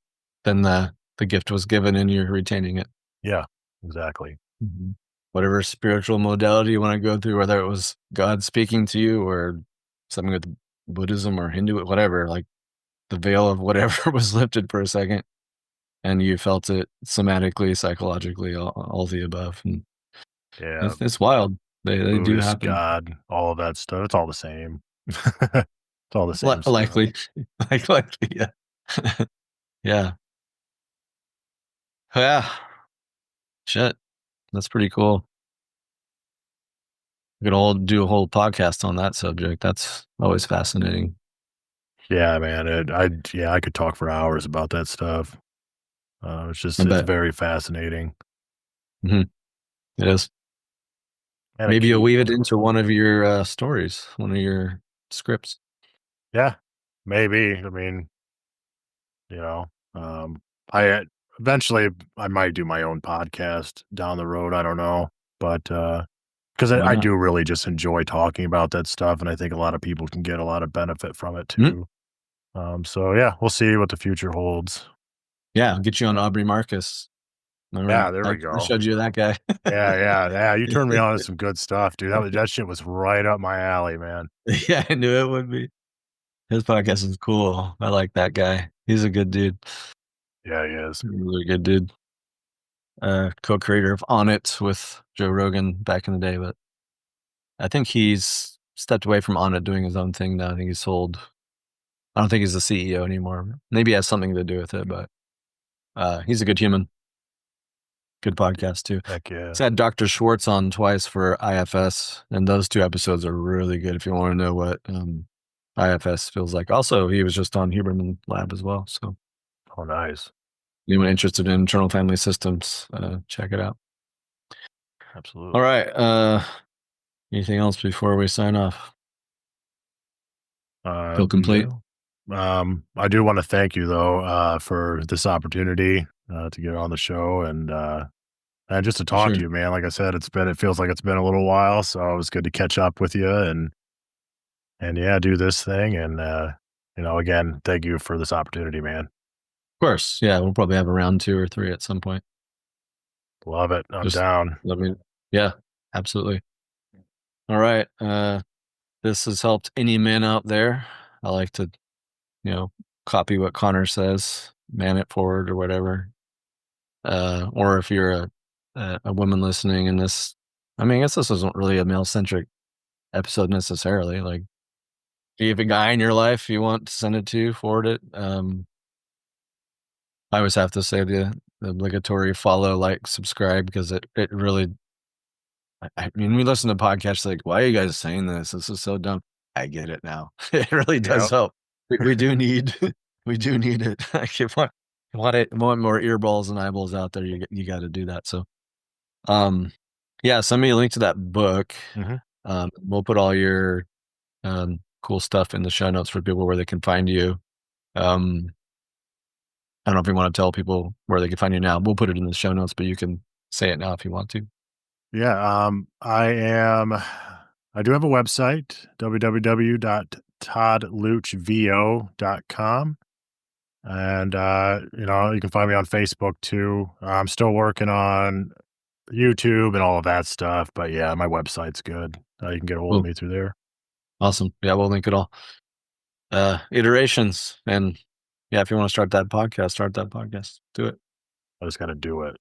the gift was given and you're retaining it. yeah, exactly. Mhm. Whatever spiritual modality you wanna go through, whether it was God speaking to you or something with Buddhism or Hindu, whatever, like, the veil of whatever was lifted for a second, and you felt it somatically, psychologically, all the above, and Yeah, it's wild. They do Buddhist, happen. God, all of that stuff. It's all the same. It's all the Li same stuff. likely. Likely, yeah. Yeah. Yeah. Shit. That's pretty cool. We could all do a whole podcast on that subject. That's always fascinating. Yeah, man. I could talk for hours about that stuff. I It's bet. very fascinating Mhm. It is. and a Maybe you'll key. weave it into one of your, stories, one of your scripts. Yeah, maybe. I mean, you know, um, I eventually I might do my own podcast down the road. I don't know, but because Why I not? do really just enjoy talking about that stuff, and I think a lot of people can get a lot of benefit from it Mhm. too. So yeah, we'll see what the future holds. Yeah, I'll get you on Aubrey Marcus. Remember, Yeah, there we I go. showed you that guy. Yeah. You turned me on to some good stuff, dude. That shit was right up my alley, man. Yeah, I knew it would be. His podcast is cool. I like that guy. He's a good dude. Yeah, he is. Really good dude. Co-creator of On It with Joe Rogan back in the day, but I think he's stepped away from On It doing his own thing now. I think he's sold. I don't think he's the CEO anymore. Maybe it has something to do with it, but he's a good human. Good podcast too. Heck yeah. He's had Dr. Schwartz on twice for IFS, and those two episodes are really good if you want to know what IFS feels like. Also, he was just on Huberman Lab as well. So Oh, nice. anyone interested in internal family systems, check it out. All Absolutely. right. Anything else before we sign off? Feel complete? No. I do want to thank you though, for this opportunity, to get on the show and just to For talk sure. to you, man. Like I said, it feels like it's been a little while, so it was good to catch up with you and yeah, do this thing. And, again, thank you for this opportunity, man. Of course. Yeah, we'll probably have a round 2 or 3 at some point. Love it. I'm Just down. let me Yeah, absolutely. All right. This has helped any man out there. I like to, you know, copy what Connor says, man it forward or whatever. Or if you're a woman listening and I mean, I guess this isn't really a male centric episode necessarily. Like, if you have a guy in your life you want to send it to, forward it. I always have to say the obligatory follow, like, subscribe because it really. I mean, we listen to podcasts like, why are you guys saying this? This is so dumb. I get it now. It really does Yep. help. We do need We do need it. Like, want more earballs and eyeballs out there, you got to do that. So, um, yeah, send me a link to that book. Mhm. We'll put all your cool stuff in the show notes for people where they can find you. Um, I don't know if you want to tell people where they can find you now. We'll put it in the show notes, but you can say it now if you want to. Yeah, I do have a website, www.toddleuchvo.com, and, you can find me on Facebook too. I'm still working on YouTube and all of that stuff, but yeah, my website's good. You can get a hold of Cool. me through there. Awesome. Yeah, we'll link it all. Iterations. And yeah, if you want to start that podcast. Do it. I just gotta do it.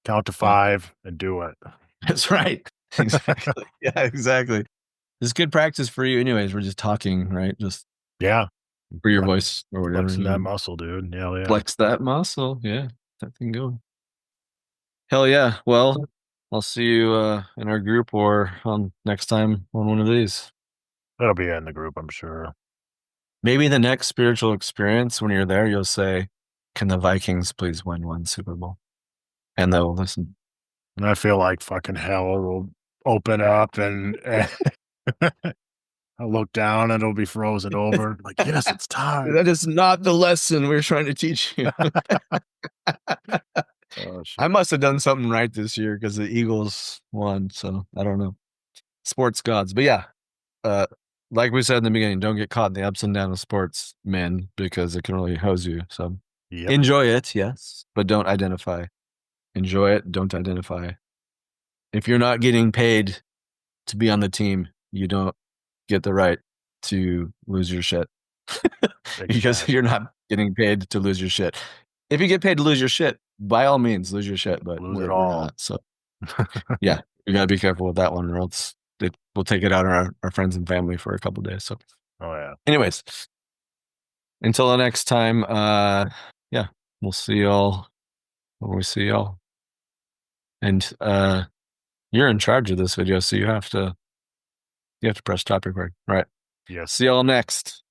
Count to Yeah. 5 and do it. That's right. Exactly. Yeah, exactly. It's good practice for you anyways. We're just talking, right? Just Yeah, for your flex voice or whatever. flexing that muscle, dude. Hell yeah. Flex that muscle. Yeah. That thing going. Hell yeah. Well, I'll see you in our group or on next time on one of these. That'll be in the group, I'm sure. Maybe the next spiritual experience when you're there, you'll say, "Can the Vikings please win one Super Bowl?" And they'll listen. And I feel like fucking hell will open up and I'll look down and it'll be frozen over. Like, yes, it's time. That is not the lesson we're trying to teach you. Oh shit. I must have done something right this year because the Eagles won. So I don't know. Sports gods. But yeah, uh, like we said in the beginning, don't get caught in the ups and downs of sports, men, because it can really hose you. So Yep. enjoy it, yes, but don't identify. Enjoy it, don't identify. If you're not getting paid to be on the team, you don't get the right to lose your shit because you're Exactly. not getting paid to lose your shit. If you get paid to lose your shit, by all means, lose your shit, but Lose it we're all. not. So yeah, you gotta be careful with that one, or else we'll take it out on our friends and family for a couple days. So, Oh yeah. anyways, until the next time, yeah, we'll see y'all when we see y'all. And you're in charge of this video, so you have to press stop record. All right. Yes. See y'all next.